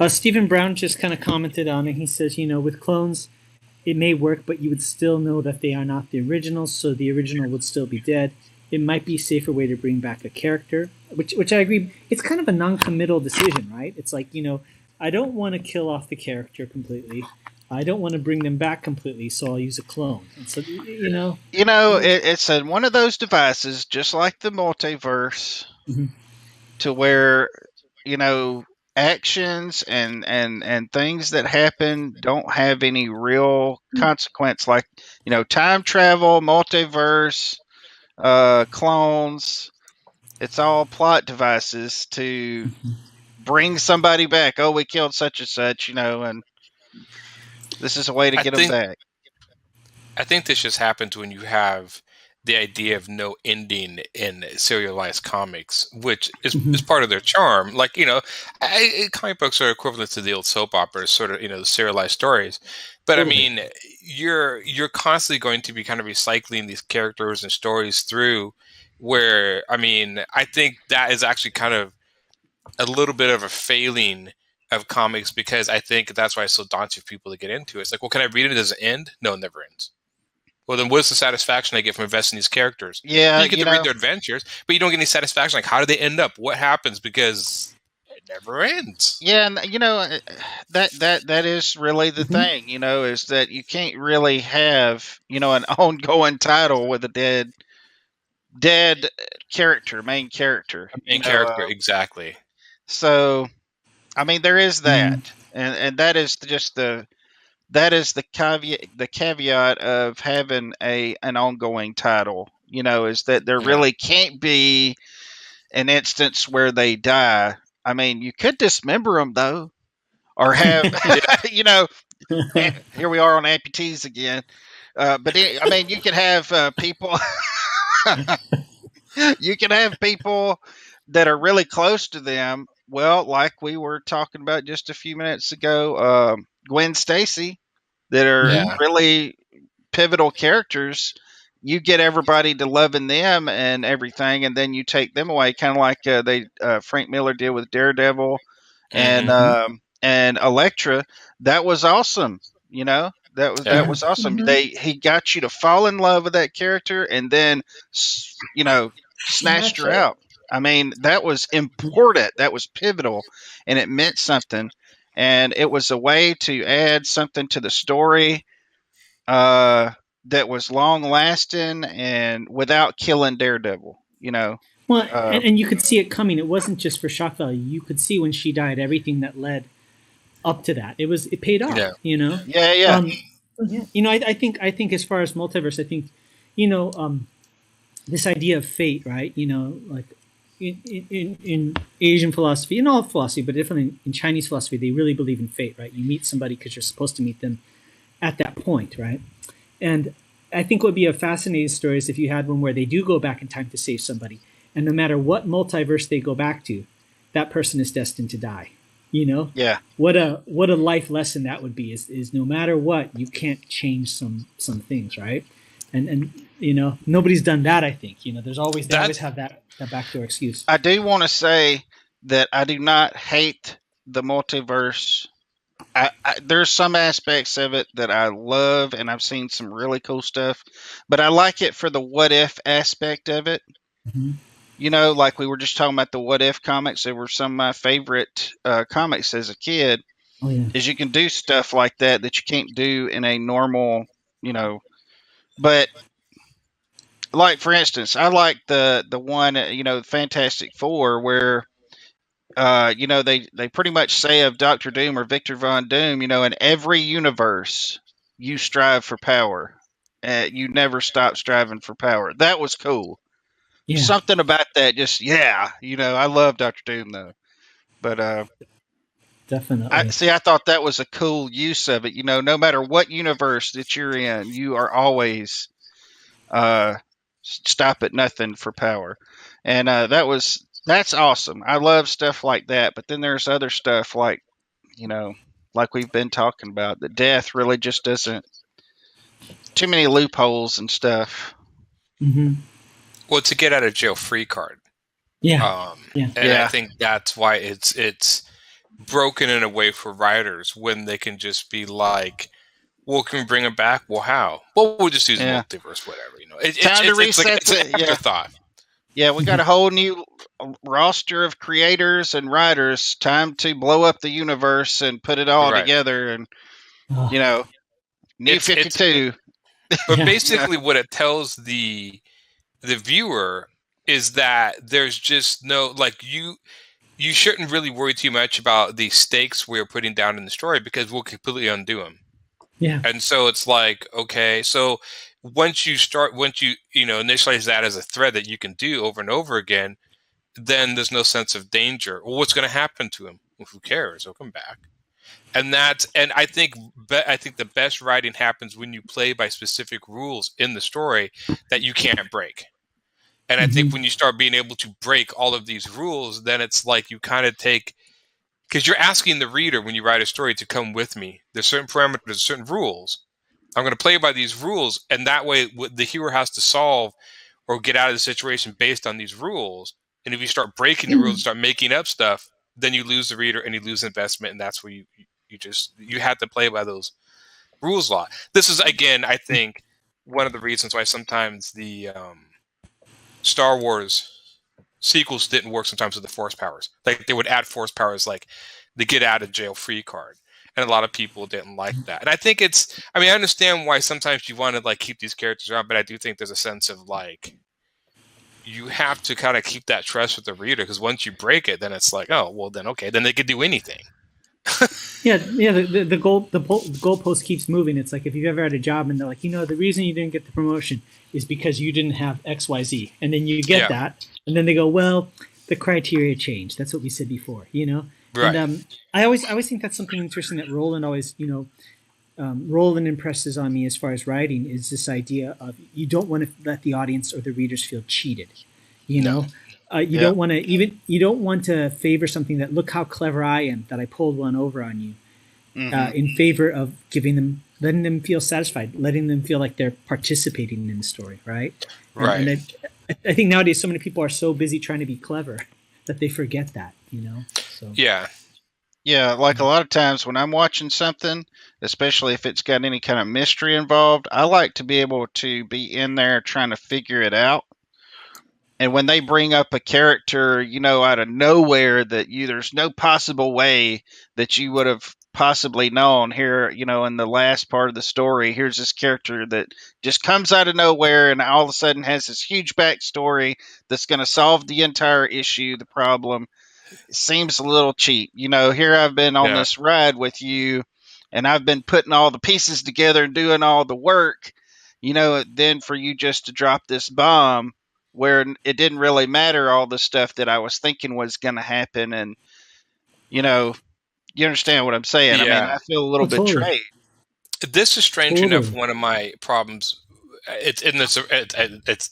Stephen Brown just kind of commented on it. He says, with clones, it may work, but you would still know that they are not the originals, so the original would still be dead. It might be a safer way to bring back a character, which I agree. It's kind of a non-committal decision, right? It's like, I don't want to kill off the character completely. I don't want to bring them back completely, so I'll use a clone. And so, it's one of those devices, just like the multiverse, to where actions and things that happen don't have any real consequence, like time travel, multiverse, clones. It's all plot devices to bring somebody back. Oh, we killed such and such, and this is a way to get them back. I think this just happens when you have the idea of no ending in serialized comics, which is part of their charm. Like, comic books are equivalent to the old soap operas, sort of, the serialized stories. But totally. I mean, you're constantly going to be kind of recycling these characters and stories through where, I mean, I think that is actually kind of a little bit of a failing of comics, because I think that's why it's so daunting for people to get into it. It's like, well, can I read it? Does it end? No, it never ends. Well, then what's the satisfaction I get from investing in these characters? Yeah, you get to read their adventures, but you don't get any satisfaction. Like, how do they end up? What happens? Because it never ends. Yeah, and that is really the thing. Is that you can't really have an ongoing title with a dead character, main character, exactly. So, I mean, there is that, and that is just the caveat of having an ongoing title, is that there really can't be an instance where they die. I mean, you could dismember them though, or have, here we are on amputees again. But I mean, you could have people, you can have people that are really close to them. Well, like we were talking about just a few minutes ago, Gwen Stacy, that are really pivotal characters. You get everybody to loving them and everything, and then you take them away, kind of like Frank Miller did with Daredevil and Elektra. That was awesome. That was awesome. He got you to fall in love with that character, and then snatched her out. I mean, that was important. That was pivotal, and it meant something. And it was a way to add something to the story that was long lasting and without killing Daredevil. Well, and you could see it coming. It wasn't just for shock value. You could see when she died everything that led up to that. It paid off. Yeah. Yeah. I think as far as multiverse, I think this idea of fate, right? Like in Asian philosophy, in all philosophy, but definitely in Chinese philosophy, they really believe in fate, right? You meet somebody because you're supposed to meet them at that point, right? And I think what would be a fascinating story is if you had one where they do go back in time to save somebody, and no matter what multiverse they go back to, that person is destined to die. Yeah. What a life lesson that would be is no matter what, you can't change some things, right? And nobody's done that. I think there's always they always have that backdoor excuse. I do want to say that I do not hate the multiverse. There's some aspects of it that I love, and I've seen some really cool stuff, but I like it for the what if aspect of it. Like we were just talking about the what if comics. They were some of my favorite comics as a kid. Oh, yeah. Is you can do stuff like that you can't do in a normal, but like for instance, I like the one, Fantastic Four, where they pretty much say of Dr. Doom or Victor Von Doom, in every universe you strive for power. You never stop striving for power. That was cool. Yeah. Something about that, just I love Dr. Doom though, but definitely. I thought that was a cool use of it. No matter what universe that you're in, you are always stop at nothing for power, and that's awesome. I love stuff like that. But then there's other stuff like like we've been talking about, the death really just doesn't. Too many loopholes and stuff. Well, it's a get out of jail free card. Yeah. I think that's why it's broken in a way for writers when they can just be like, well, can we bring it back? Well, how? Well, we'll just use multiverse, whatever. Time to reset it's like an afterthought. Yeah, we got a whole new roster of creators and writers. Time to blow up the universe and put it all together. And You know, New 52. But basically, what it tells the viewer is that there's just no you shouldn't really worry too much about the stakes we're putting down in the story because we'll completely undo them. Yeah. And so it's like, okay, so once you initialize that as a thread that you can do over and over again, then there's no sense of danger. Well, what's going to happen to him? Well, who cares? He'll come back. And I think the best writing happens when you play by specific rules in the story that you can't break. And I think when you start being able to break all of these rules, then it's like you kind of because you're asking the reader when you write a story to come with me. There's certain parameters, certain rules. I'm going to play by these rules, and that way the hero has to solve or get out of the situation based on these rules. And if you start breaking the rules, start making up stuff, then you lose the reader and you lose investment, and that's where you have to play by those rules a lot. This is, again, I think, one of the reasons why sometimes the Star Wars sequels didn't work sometimes with the force powers. Like they would add force powers like the get out of jail free card. And a lot of people didn't like that. And I think I understand why sometimes you want to like keep these characters around, but I do think there's a sense of like you have to kind of keep that trust with the reader because once you break it, then it's like, oh, well then okay, then they could do anything. The goalpost keeps moving. It's like if you've ever had a job and they're like, the reason you didn't get the promotion is because you didn't have XYZ, and then you get that, and then they go, well, the criteria changed. That's what we said before, Right. And I always think that's something interesting that Roland always, Roland impresses on me as far as writing is this idea of you don't want to let the audience or the readers feel cheated, You don't want to favor something that look how clever I am that I pulled one over on you, in favor of letting them feel satisfied, letting them feel like they're participating in the story, right? Right. And I think nowadays so many people are so busy trying to be clever that they forget that, So Yeah, like a lot of times when I'm watching something, especially if it's got any kind of mystery involved, I like to be able to be in there trying to figure it out. And when they bring up a character, out of nowhere that there's no possible way that you would have possibly known here, in the last part of the story, here's this character that just comes out of nowhere and all of a sudden has this huge backstory that's going to solve the entire issue, the problem. It seems a little cheap. Here I've been on this ride with you and I've been putting all the pieces together and doing all the work, then for you just to drop this bomb where it didn't really matter all the stuff that I was thinking was going to happen. And, you understand what I'm saying? Yeah. I mean, I feel a little betrayed. This is strange enough. One of my problems, it's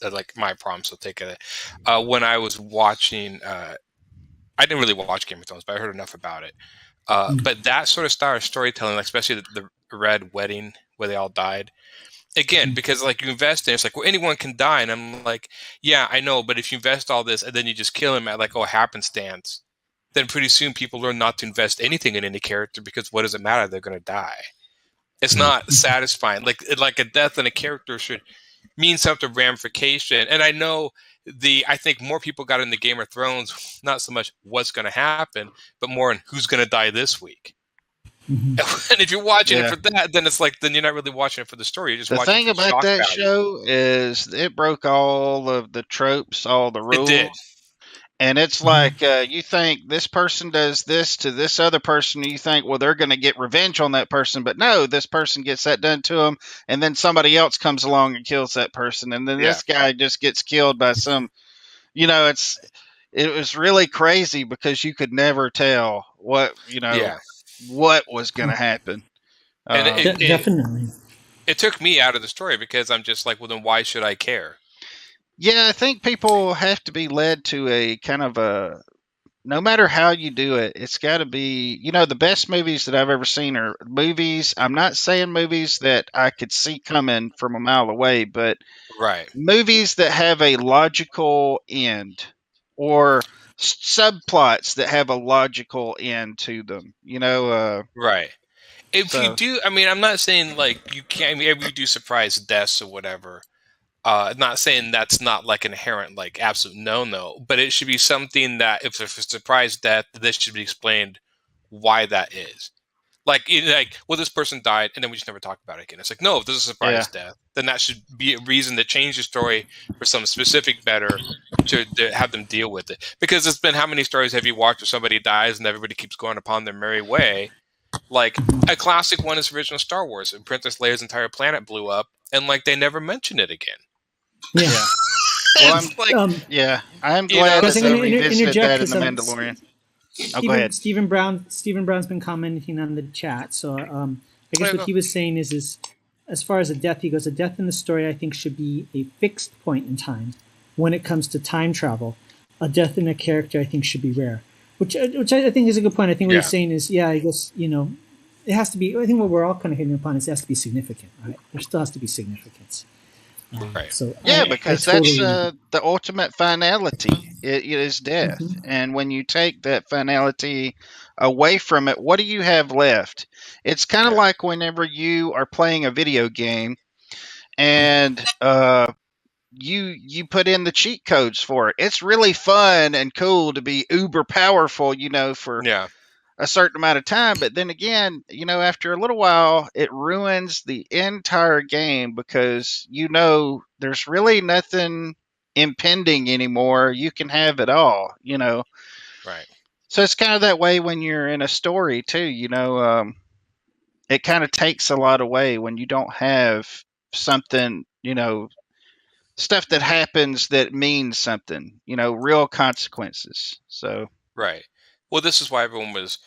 like my problem, so take it. When I was watching, I didn't really watch Game of Thrones, but I heard enough about it. But that sort of style of storytelling, like especially the Red Wedding where they all died, again, because like you invest in, it's like, well, anyone can die, and I'm like, yeah, I know, but if you invest all this and then you just kill him at like happenstance, then pretty soon people learn not to invest anything in any character because what does it matter? They're going to die. It's not satisfying. Like a death in a character should mean something ramification. And I know I think more people got into Game of Thrones, not so much what's going to happen, but more in who's going to die this week. And if you're watching it for that, then it's like, then you're not really watching it for the story. You're just watching thing about that show is it broke all of the tropes, all the rules. It did. And it's like you think this person does this to this other person, and you think, well, they're going to get revenge on that person. But no, this person gets that done to them, and then somebody else comes along and kills that person. And then this guy just gets killed by some, it was really crazy because you could never tell what was going to happen. And definitely. It took me out of the story because I'm just like, well, then why should I care? Yeah, I think people have to be led to a kind of no matter how you do it, it's got to be, the best movies that I've ever seen are movies. I'm not saying movies that I could see coming from a mile away, but movies that have a logical end or subplots that have a logical end to them, Right. If you do, I mean, I'm not saying like you can't, maybe you do surprise deaths or whatever. Not saying that's not like inherent, like absolute no, but it should be something that if it's a surprise death, this should be explained why that is. Like, well, this person died, and then we just never talk about it again. It's like, no, if this is a surprise death, then that should be a reason to change the story for some specific better to have them deal with it. Because it's been, how many stories have you watched where somebody dies and everybody keeps going upon their merry way? Like, a classic one is original Star Wars, and Princess Leia's entire planet blew up, and like they never mention it again. Yeah. Well, I'm glad that they revisited that in The Mandalorian. Go ahead. Stephen Brown's been commenting on the chat. So I guess what he was saying is as far as a death, he goes, a death in the story I think should be a fixed point in time. When it comes to time travel, a death in a character I think should be rare. Which I think is a good point. I think what he's saying is, I guess, it has to be, I think what we're all kind of hitting upon is it has to be significant, right? There still has to be significance. Right. So because that's the ultimate finality. It is death. And when you take that finality away from it, what do you have left? It's kind of like whenever you are playing a video game and you put in the cheat codes for it. It's really fun and cool to be uber powerful, for a certain amount of time. But then again, after a little while, it ruins the entire game because, there's really nothing impending anymore. You can have it all, Right. So it's kind of that way when you're in a story too, it kind of takes a lot away when you don't have something, stuff that happens that means something, real consequences. So right. Well, this is why everyone was,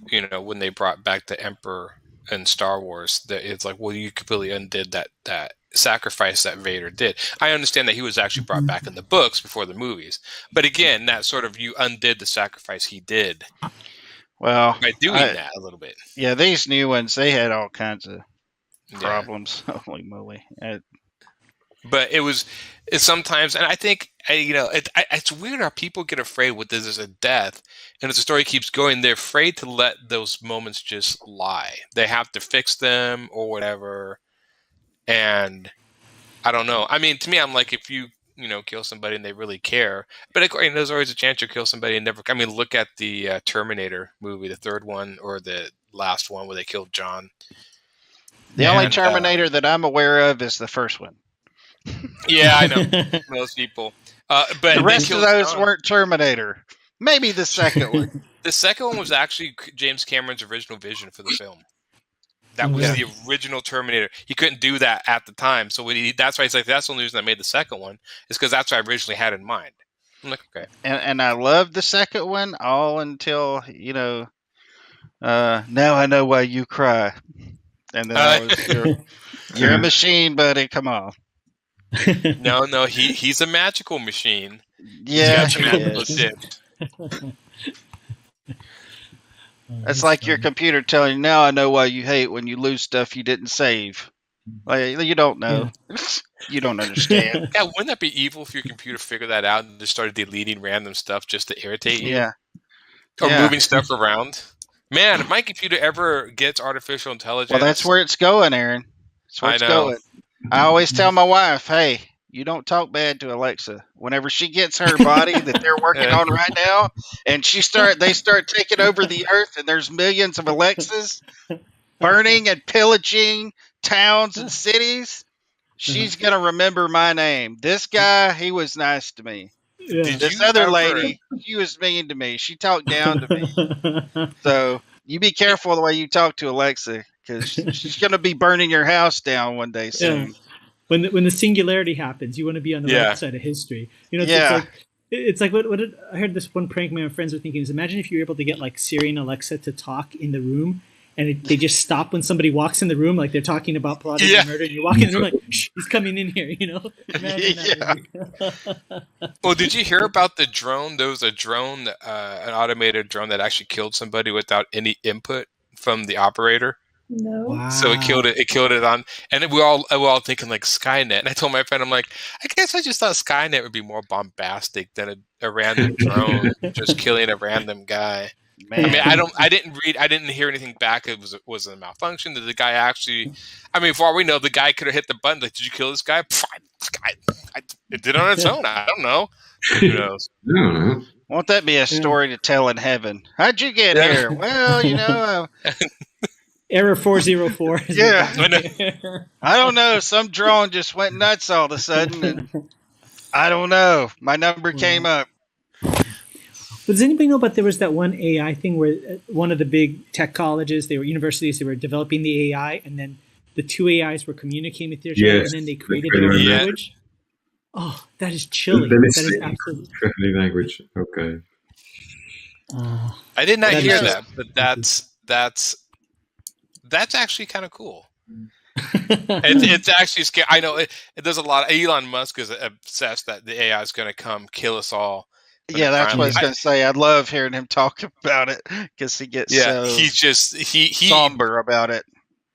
when they brought back the Emperor in Star Wars, that it's like, well, you completely undid that sacrifice that Vader did. I understand that he was actually brought back in the books before the movies, but again, that sort of, you undid the sacrifice he did. Well, by doing that a little bit. Yeah, these new ones, they had all kinds of problems. Holy moly! But it's sometimes, and I think it's weird how people get afraid with this as a death, and as the story keeps going, they're afraid to let those moments just lie. They have to fix them or whatever. And I don't know. I mean, to me, I'm like, if you kill somebody and they really care, but there's always a chance you'll kill somebody and never. I mean, look at the Terminator movie, the third one or the last one where they killed John. The only Terminator that I'm aware of is the first one. Yeah, I know. Most people. But the rest of those weren't Terminator. Maybe the second one. The second one was actually James Cameron's original vision for the film. That was the original Terminator. He couldn't do that at the time. So that's why he's like, that's the only reason I made the second one, is because that's what I originally had in mind. I'm like, okay. And I loved the second one all until, now I know why you cry. And then I was, you're a machine, buddy. Come on. No, he's a magical machine. Yeah. It's like your computer telling you, now I know why you hate when you lose stuff you didn't save. Like, you don't know. You don't understand. Yeah, wouldn't that be evil if your computer figured that out and just started deleting random stuff just to irritate you? Yeah. Or moving stuff around? Man, if my computer ever gets artificial intelligence... Well, that's where it's going, Aaron. That's where it's going. I always tell my wife, hey, you don't talk bad to Alexa. Whenever she gets her body that they're working on right now, and they start taking over the earth, and there's millions of Alexas burning and pillaging towns and cities, she's gonna remember my name. This guy, he was nice to me. Yeah. This other lady, she was mean to me. She talked down to me. So you be careful the way you talk to Alexa, because she's gonna be burning your house down one day soon. Yeah. When the singularity happens, you want to be on the right side of history. It's like what I heard this one prank my friends were thinking is, imagine if you were able to get like Siri and Alexa to talk in the room, and they just stop when somebody walks in the room, like they're talking about plotting a murder, and you walk in the room like, shh, he's coming in here, Well, did you hear about the drone? There was a drone, an automated drone that actually killed somebody without any input from the operator. No. Wow. So it killed it on, and we're all thinking like Skynet. And I told my friend, I'm like, I guess I just thought Skynet would be more bombastic than a random drone just killing a random guy. Man. I mean, I didn't hear anything back. It was a malfunction. Did the guy actually? I mean, for all we know, the guy could have hit the button. Like, did you kill this guy? It did on its own. I don't know. Who knows? Won't that be a story to tell in heaven? How'd you get here? Well, Error 404. Yeah. I don't know. Some drone just went nuts all of a sudden, and I don't know. My number came up. But does anybody know about there was that one AI thing where one of the big tech colleges, universities, they were developing the AI, and then the two AIs were communicating with each other, and then they created their own language. Oh, that is chilling. That is absolutely language. Okay. I did not hear that, but that's actually kind of cool. It's actually scary. I know it does a lot. Elon Musk is obsessed that the AI is going to come kill us all. Yeah, that's what I was going to say. I love hearing him talk about it because he gets he's just he somber about it.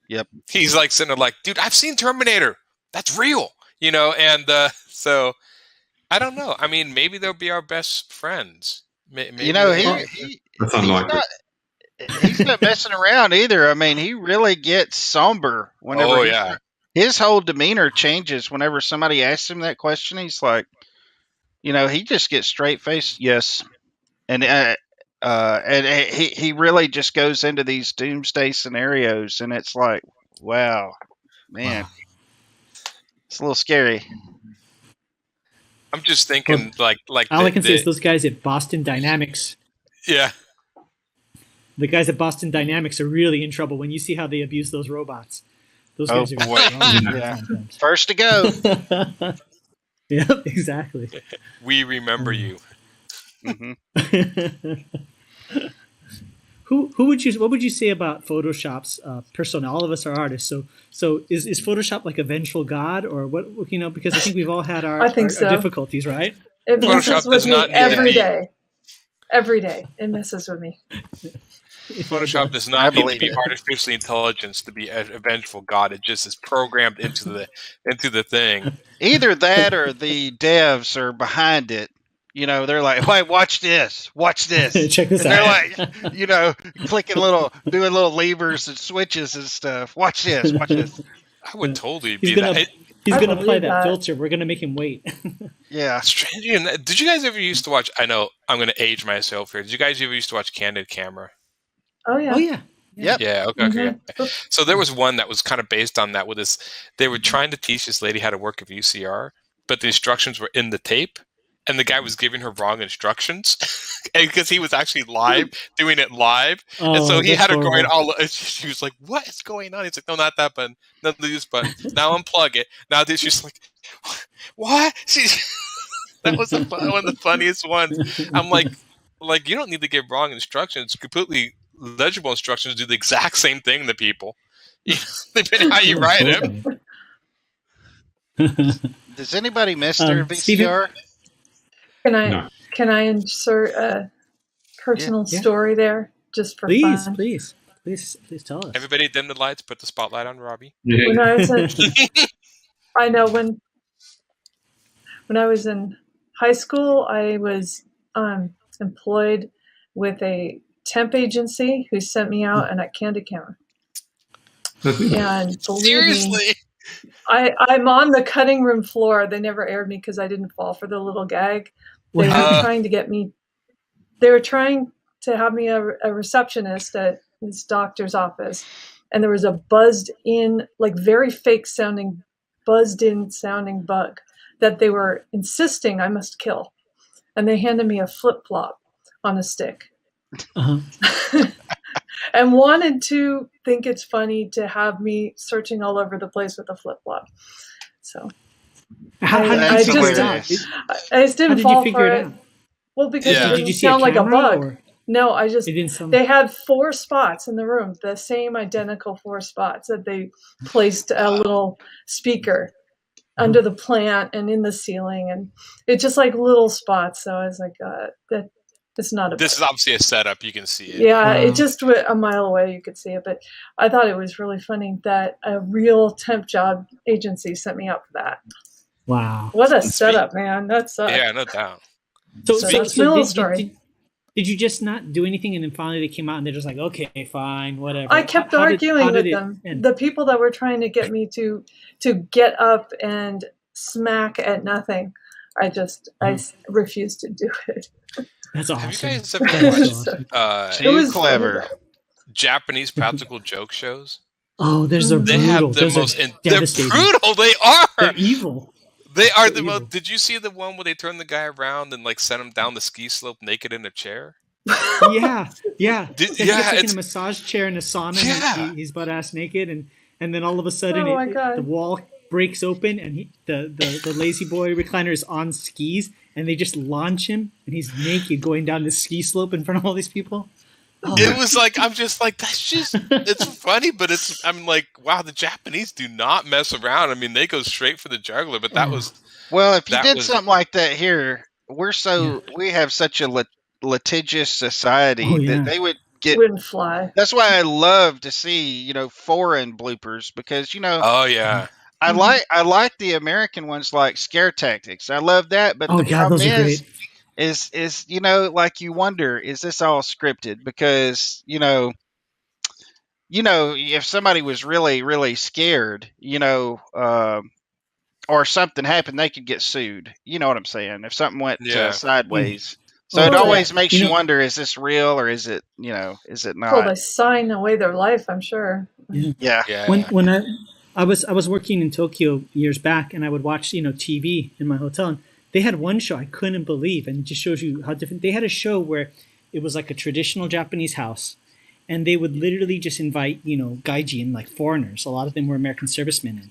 Yep. He's like sitting there like, dude, I've seen Terminator. That's real, and so I don't know. I mean, maybe they'll be our best friends. Maybe he's not messing around either. I mean, he really gets somber whenever his whole demeanor changes whenever somebody asks him that question. He's like, he just gets straight faced, yes, and he really just goes into these doomsday scenarios, and it's like, wow, man, it's a little scary. I'm just thinking, like all I can say is those guys at Boston Dynamics. Yeah, the guys at Boston Dynamics are really in trouble when you see how they abuse those robots. Those guys are first to go. Yep, exactly. We remember you. Mm-hmm. What would you say about Photoshop's persona? All of us are artists, so is Photoshop like a vengeful god, or what? Because I think we've all had our difficulties, right? It messes with me every day. Every day, it messes with me. Photoshop does not need to be artificially intelligent to be a vengeful god. It just is programmed into the thing. Either that or the devs are behind it. They're like, "Wait, watch this. Check this out." They're like, doing little levers and switches and stuff. Watch this. I would totally be that. He's going to apply that filter. We're going to make him wait. Yeah. Did you guys ever used to watch? I know I'm going to age myself here. Did you guys ever used to watch Candid Camera? Oh yeah. Oh yeah. Yep. Yeah. Okay. So there was one that was kind of based on that. With this, they were trying to teach this lady how to work a VCR, but the instructions were in the tape, and the guy was giving her wrong instructions because he was actually doing it live, and so he had her going all. She was like, "What is going on?" He's like, "No, not that button. Not this button. Now unplug it. Now this." She's like, "What?" That was one of the funniest ones. I'm like you don't need to give wrong instructions. Completely legible instructions do the exact same thing to people, depending how you write them. Does anybody miss their VCR? Can I insert a personal story there just for fun? Please tell us. Everybody dim the lights. Put the spotlight on Robbie. When I was when I was in high school, I was employed with a temp agency who sent me out on a Candid Camera. And seriously, I'm on the cutting room floor. They never aired me because I didn't fall for the little gag. They were trying to get me. They were trying to have me a receptionist at this doctor's office, and there was a buzzed-in, like very fake-sounding, buzzed-in sounding bug that they were insisting I must kill, and they handed me a flip-flop on a stick. And wanted to think it's funny to have me searching all over the place with a flip-flop. So I just didn't fall for it. Well, because it didn't sound like a bug. No, they had 4 spots in the room, the same identical 4 spots that they placed a little speaker under the plant and in the ceiling, and it's just like little spots. So I was like, that. It's not a This is obviously a setup. You can see it. Yeah, it just a mile away you could see it. But I thought it was really funny that a real temp job agency sent me out for that. Wow. What a setup, man. That sucks. Yeah, no doubt. So that's my little story. Did you just not do anything, and then finally they came out and they're just like, okay, fine, whatever? I kept arguing with them. The people that were trying to get me to get up and smack at nothing. I refused to do it. That's awesome. Have you guys ever watched Too clever. Japanese practical joke shows. Oh, those are They brutal. have the Those most. are They're devastating. brutal. They are. They're evil. They are They're the. Well, evil. did you see the one where they turned the guy around and like sent him down the ski slope naked in a chair? Yeah. He gets like in it's a massage chair in a sauna. Yeah. And he's butt ass naked, and then all of a sudden Oh my God. the wall breaks open, and the lazy boy recliner is on skis, and they just launch him, and he's naked going down the ski slope in front of all these people. Oh. It was like, I'm just like, that's just, it's funny, but I'm like, wow, the Japanese do not mess around. I mean, they go straight for the jugular, but that was. Well, if you did something like that here, we have such a litigious society that they would get. Wouldn't fly. That's why I love to see, foreign bloopers because, Oh yeah. I like the American ones like Scare Tactics. I love that, but the problem those are great. is like you wonder, is this all scripted? Because if somebody was really really scared, or something happened, they could get sued. You know what I'm saying? If something went sideways. So it always makes you wonder: is this real or is it not? Well, they sign away their life, I'm sure. Yeah. When I was working in Tokyo years back, and I would watch TV in my hotel, and they had one show I couldn't believe, and it just shows you how different. They had a show where it was like a traditional Japanese house, and they would literally just invite gaijin, like foreigners. A lot of them were American servicemen,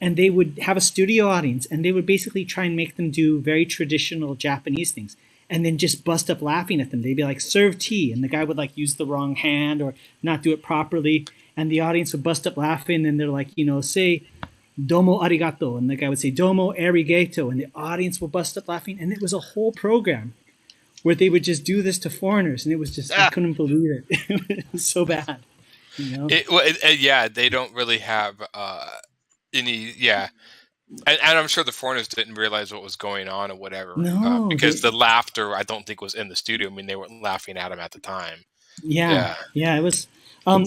and they would have a studio audience, and they would basically try and make them do very traditional Japanese things, and then just bust up laughing at them. They'd be like, serve tea, and the guy would like use the wrong hand or not do it properly, and the audience would bust up laughing, and they're like, say domo arigato, and the guy would say domo arigato, and the audience would bust up laughing, and it was a whole program where they would just do this to foreigners, and it was just I couldn't believe it. It was so bad. They don't really have any. And I'm sure the foreigners didn't realize what was going on or whatever. No, because the laughter, I don't think, was in the studio. I mean, they weren't laughing at him at the time. Yeah, it was.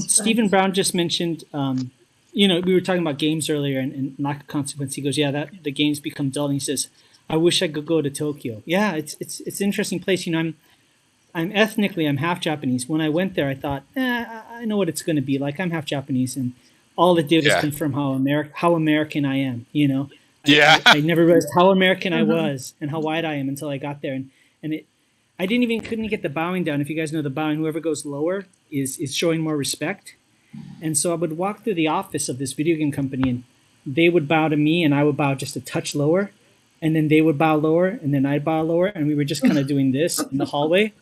Stephen Brown just mentioned, we were talking about games earlier and lack of consequence. He goes, that the games become dull. And he says, I wish I could go to Tokyo. Yeah, it's an interesting place. I'm ethnically, I'm half Japanese. When I went there, I thought, I know what it's going to be like. I'm half Japanese, and all it did was confirm how American I am. I never realized how American I was and how white I am until I got there, and I couldn't get the bowing down. If you guys know the bowing, whoever goes lower is showing more respect. And so I would walk through the office of this video game company, and they would bow to me, and I would bow just a touch lower, and then they would bow lower, and then I'd bow lower, and we were just kind of doing this in the hallway.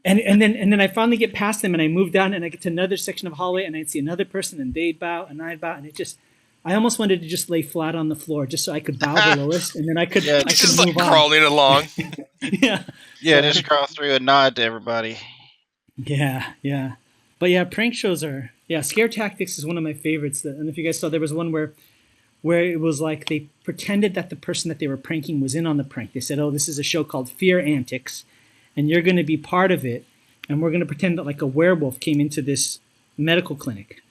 And then I finally get past them, and I move down, and I get to another section of hallway, and I'd see another person, and they'd bow, and I'd bow, and I almost wanted to just lay flat on the floor just so I could bow the lowest, and then I could just move like on. crawling along. Just crawl through a nod to everybody. Yeah. But prank shows are Scare Tactics is one of my favorites. I don't know if you guys saw, there was one where it was like they pretended that the person that they were pranking was in on the prank. They said, this is a show called Fear Antics, and you're going to be part of it, and we're going to pretend that like a werewolf came into this medical clinic.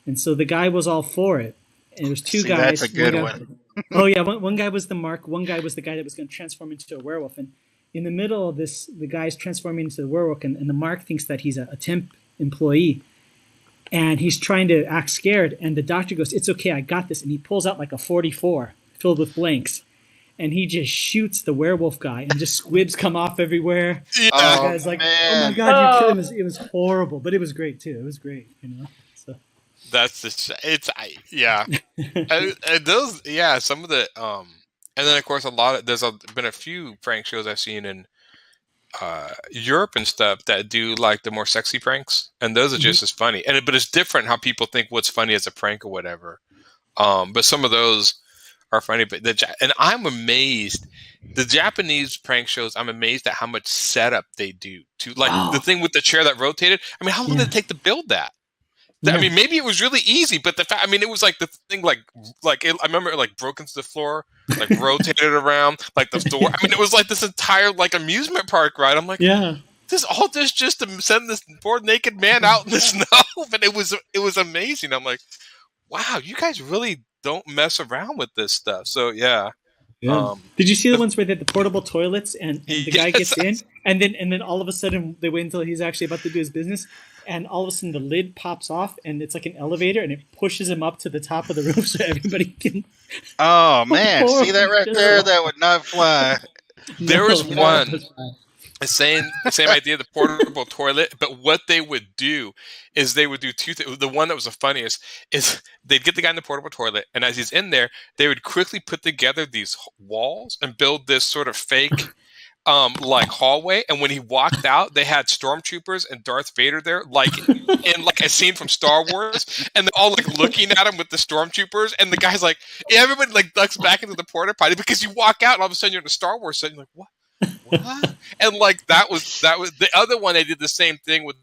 And so the guy was all for it. And there was two guys. That's a good one. One guy was the mark. One guy was the guy that was going to transform into a werewolf. And in the middle of this, the guy's transforming into the werewolf, and the mark thinks that he's a temp employee. And he's trying to act scared. And the doctor goes, it's okay, I got this. And he pulls out like a 44 filled with blanks. And he just shoots the werewolf guy, and just squibs come off everywhere. Yeah. And the guy's like, man. oh my God, you killed him. It was horrible, but it was great too. It was great, So. That's and those some of the and then of course there's been a few prank shows I've seen in Europe and stuff that do like the more sexy pranks, and those are just as funny. But it's different how people think what's funny as a prank or whatever. But some of those are funny. But and I'm amazed. The Japanese prank shows, I'm amazed at how much setup they do to the thing with the chair that rotated. I mean, how long did it take to build that? I mean, maybe it was really easy, but it was like the thing, I remember it broke into the floor, rotated around, like the door. I mean, it was like this entire amusement park ride. I'm like, this just to send this poor naked man out in the snow, but it was amazing. I'm like, wow, you guys really don't mess around with this stuff. So yeah. Did you see the ones where they had the portable toilets and the guy gets in, and then all of a sudden they wait until he's actually about to do his business? and all of a sudden the lid pops off, and it's like an elevator, and it pushes him up to the top of the roof so everybody can. Oh man, see that right there? That would not fly. There was one. The same idea, the portable toilet, but what they would do is they would do two things. The one that was the funniest is they'd get the guy in the portable toilet, and as he's in there, they would quickly put together these walls and build this sort of fake like hallway. And when he walked out, they had stormtroopers and Darth Vader there, like in like a scene from Star Wars, and they're all like looking at him with the stormtroopers, and the guy's like, everybody like ducks back into the porta potty because you walk out and all of a sudden you're in a Star Wars set, and you're like, what? And like that was the other one. They did the same thing with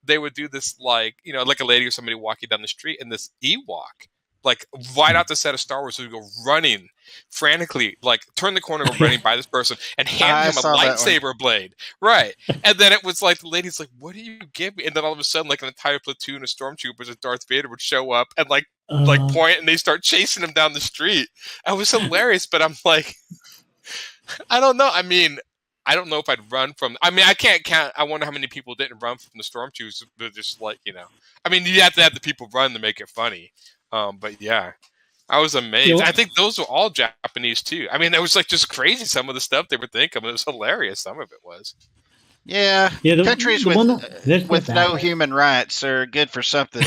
they would do this, like, you know, like a lady or somebody walking down the street, and this Ewok like right out the set of Star Wars, so we go running frantically, like turn the corner, go running by this person, and hand him a lightsaber blade. Right, and then it was like the lady's like, "What do you give me?" And then all of a sudden, like an entire platoon of stormtroopers and Darth Vader would show up and like point, and they start chasing him down the street. It was hilarious, but I'm like, I don't know. I mean, I don't know if I'd run from. I mean, I can't count. I wonder how many people didn't run from the stormtroopers. But just like, you know, I mean, you have to have the people run to make it funny. But yeah, I was amazed. I think those were all Japanese too. I mean, it was like just crazy. Some of the stuff they were thinking, it was hilarious. Some of it was. Yeah, countries with no human rights are good for something.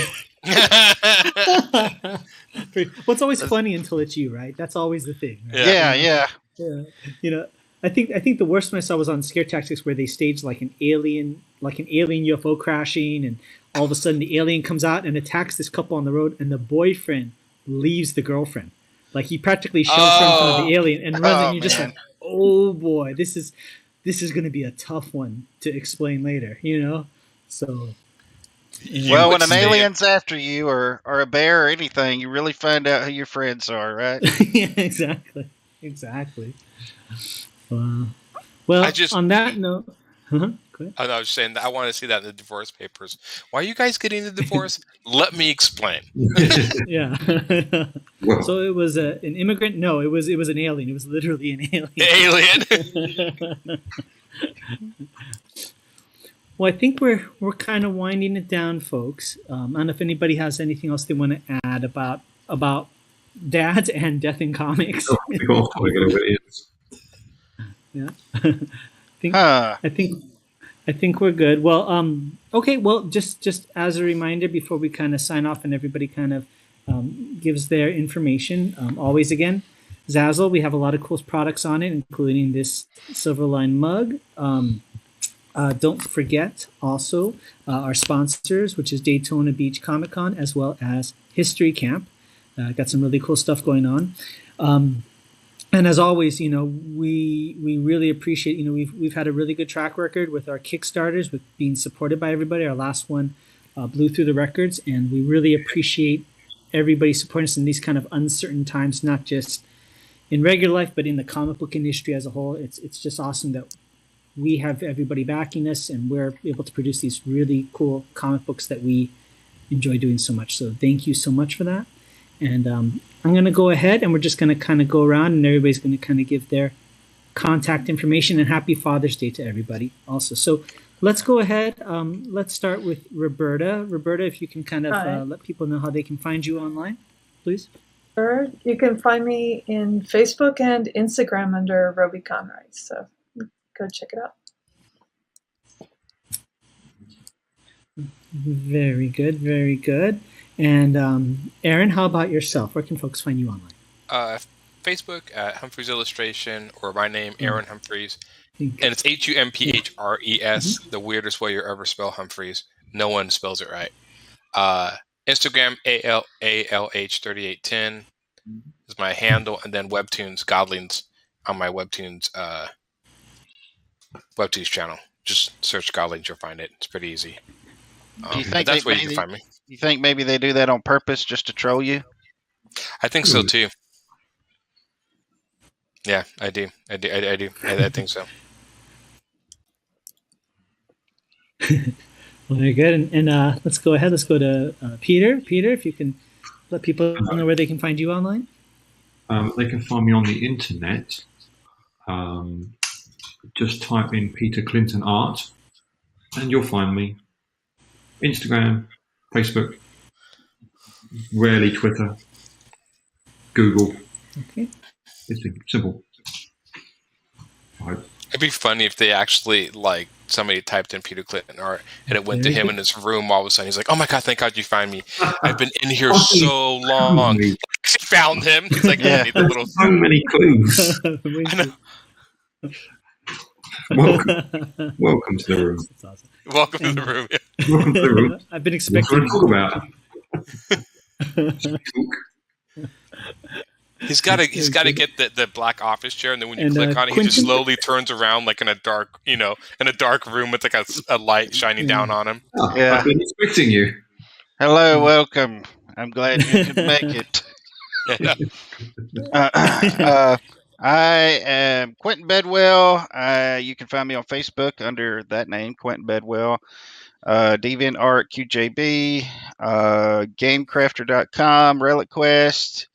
What's always funny until it's you, right? That's always the thing. Right? Yeah. You know, I think the worst one I saw was on Scare Tactics, where they staged like an alien UFO crashing, and all of a sudden the alien comes out and attacks this couple on the road, and the boyfriend leaves the girlfriend. Like he practically shoves her in front of the alien and runs, and you're just like, oh boy, this is going to be a tough one to explain later, you know? So. Well, when an alien's after you, or a bear or anything, you really find out who your friends are, right? Yeah, exactly. Well, on that note, go ahead. I was saying that I want to see that in the divorce papers. Why are you guys getting the divorce? Let me explain. Yeah. So it was an immigrant. No, it was an alien. It was literally an alien. Well, I think we're kind of winding it down, folks. I don't know if anybody has anything else they want to add about dads and death in comics. Yeah. I think we're good. Well, okay. Well, just as a reminder before we kind of sign off and everybody kind of gives their information. Always again, Zazzle. We have a lot of cool products on it, including this Silverline mug. Don't forget also our sponsors, which is Daytona Beach Comic Con as well as History Camp. Got some really cool stuff going on. And as always, you know, we really appreciate, you know, we've had a really good track record with our Kickstarters, with being supported by everybody. Our last one blew through the records, and we really appreciate everybody supporting us in these kind of uncertain times, not just in regular life, but in the comic book industry as a whole. It's just awesome that we have everybody backing us, and we're able to produce these really cool comic books that we enjoy doing so much. So thank you so much for that. And I'm going to go ahead, and we're just going to kind of go around, and everybody's going to kind of give their contact information, and happy Father's Day to everybody also. So let's go ahead. Let's start with Roberta. Roberta, if you can kind of let people know how they can find you online, please. Sure. You can find me in Facebook and Instagram under Roby Conright. So go check it out. Very good. Very good. And Aaron, how about yourself? Where can folks find you online? Facebook at Humphreys Illustration, or my name, Aaron Humphreys. And it's Humphress, the weirdest way you ever spell Humphreys. No one spells it right. Instagram, ALH3810 is my handle. And then Webtoons, Godlings on my Webtoons channel. Just search Godlings, you'll find it. It's pretty easy. Do you think that's where you can find me. You think maybe they do that on purpose just to troll you? I think so too. Yeah, I do. I think so. Well, very good. And let's go ahead. Let's go to Peter. Peter, if you can let people know where they can find you online. They can find me on the internet. Just type in Peter Clinton Art, and you'll find me. Instagram, Facebook, rarely Twitter, Google. Okay. It's simple. It'd be funny if they actually, like, somebody typed in Peter Clinton art and it went to him in his room all of a sudden. He's like, oh my God, thank God you find me. I've been in here so long. He found him. He's like, yeah, I need the little... So many clues. I know. Welcome to the room. That's awesome. Welcome to the room. Yeah. Welcome to the room. I've been expecting. What do you talk about? He's got to get the black office chair, and then when you click on it, he just slowly turns around like in a dark, in a dark room with like a light shining down on him. Oh, yeah, I've been expecting you. Hello, welcome. I'm glad you could make it. I am Quentin Bedwell. You can find me on Facebook under that name, Quentin Bedwell. DeviantArt, QJB, GameCrafter.com, RelicQuest,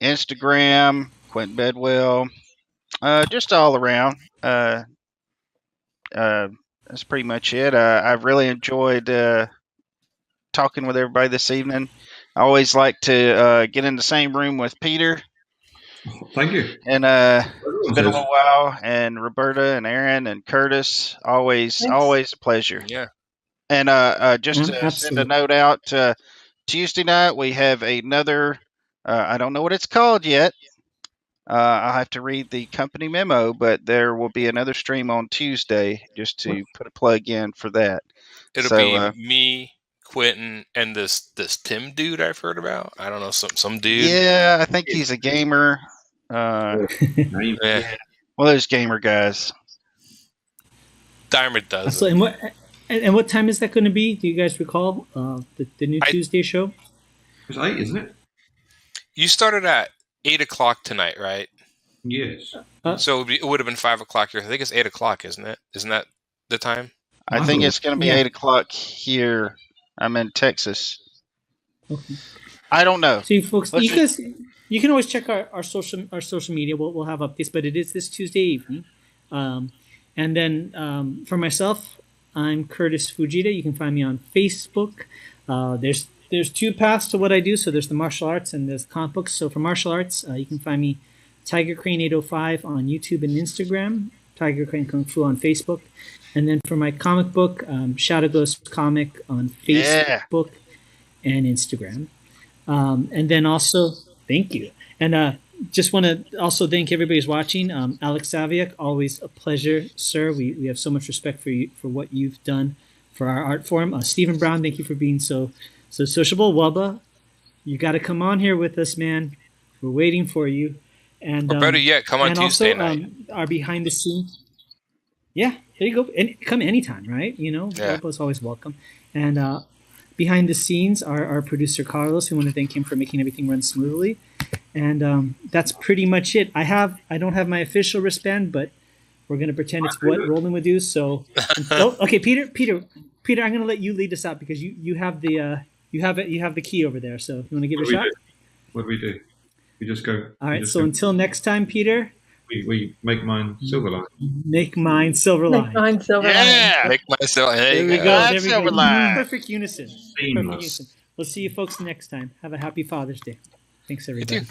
Instagram, Quentin Bedwell. Just all around. That's pretty much it. I've really enjoyed talking with everybody this evening. I always like to get in the same room with Peter. Thank you. And it's been a little while. And Roberta and Aaron and Curtis, always a pleasure. Yeah. And just to send a note out, Tuesday night we have another. I don't know what it's called yet. I'll have to read the company memo, but there will be another stream on Tuesday. Just to put a plug in for that. It'll be me, Quentin, and this Tim dude I've heard about. I don't know, some dude. Yeah, I think he's a gamer. Yeah. Well, there's gamer guys. Diamond does. So, and what time is that going to be? Do you guys recall the new Tuesday show? It's 8, isn't it? You started at 8:00 tonight, right? Yes. So it would have been 5:00 here. I think it's 8:00, isn't it? Isn't that the time? I think it's going to be 8:00 here. I'm in Texas. Okay. I don't know. So, you folks, you can always check our social media. We'll have updates, but it is this Tuesday evening. And then for myself, I'm Curtis Fujita. You can find me on Facebook. There's two paths to what I do. So there's the martial arts and there's comic books. So for martial arts, you can find me Tiger Crane 805 on YouTube and Instagram, Tiger Crane Kung Fu on Facebook. And then for my comic book, Shadow Ghost Comic on Facebook and Instagram. And then also, thank you. And just want to also thank everybody who's watching. Alex Saviak, always a pleasure, sir. We have so much respect for you, for what you've done for our art form. Stephen Brown, thank you for being so sociable. Wubba, you got to come on here with us, man. We're waiting for you. And or better yet, come on Tuesday night. Our behind the scenes. Yeah, there you go. And come anytime, right? Wubba's always welcome. And behind the scenes, our producer Carlos. We want to thank him for making everything run smoothly. And that's pretty much it. I don't have my official wristband, but we're gonna pretend it's what Roland would do. So, okay, Peter, I'm gonna let you lead us out because you have the key over there. So you want to give it a shot? What do we do? We just go. All right. So until next time, Peter. We make mine Silverline. Make mine Silverline. Make mine Silverline. Yeah. Make mine Silverline. There we go. Silverline. Perfect unison. We'll see you folks next time. Have a happy Father's Day. Thanks, everybody.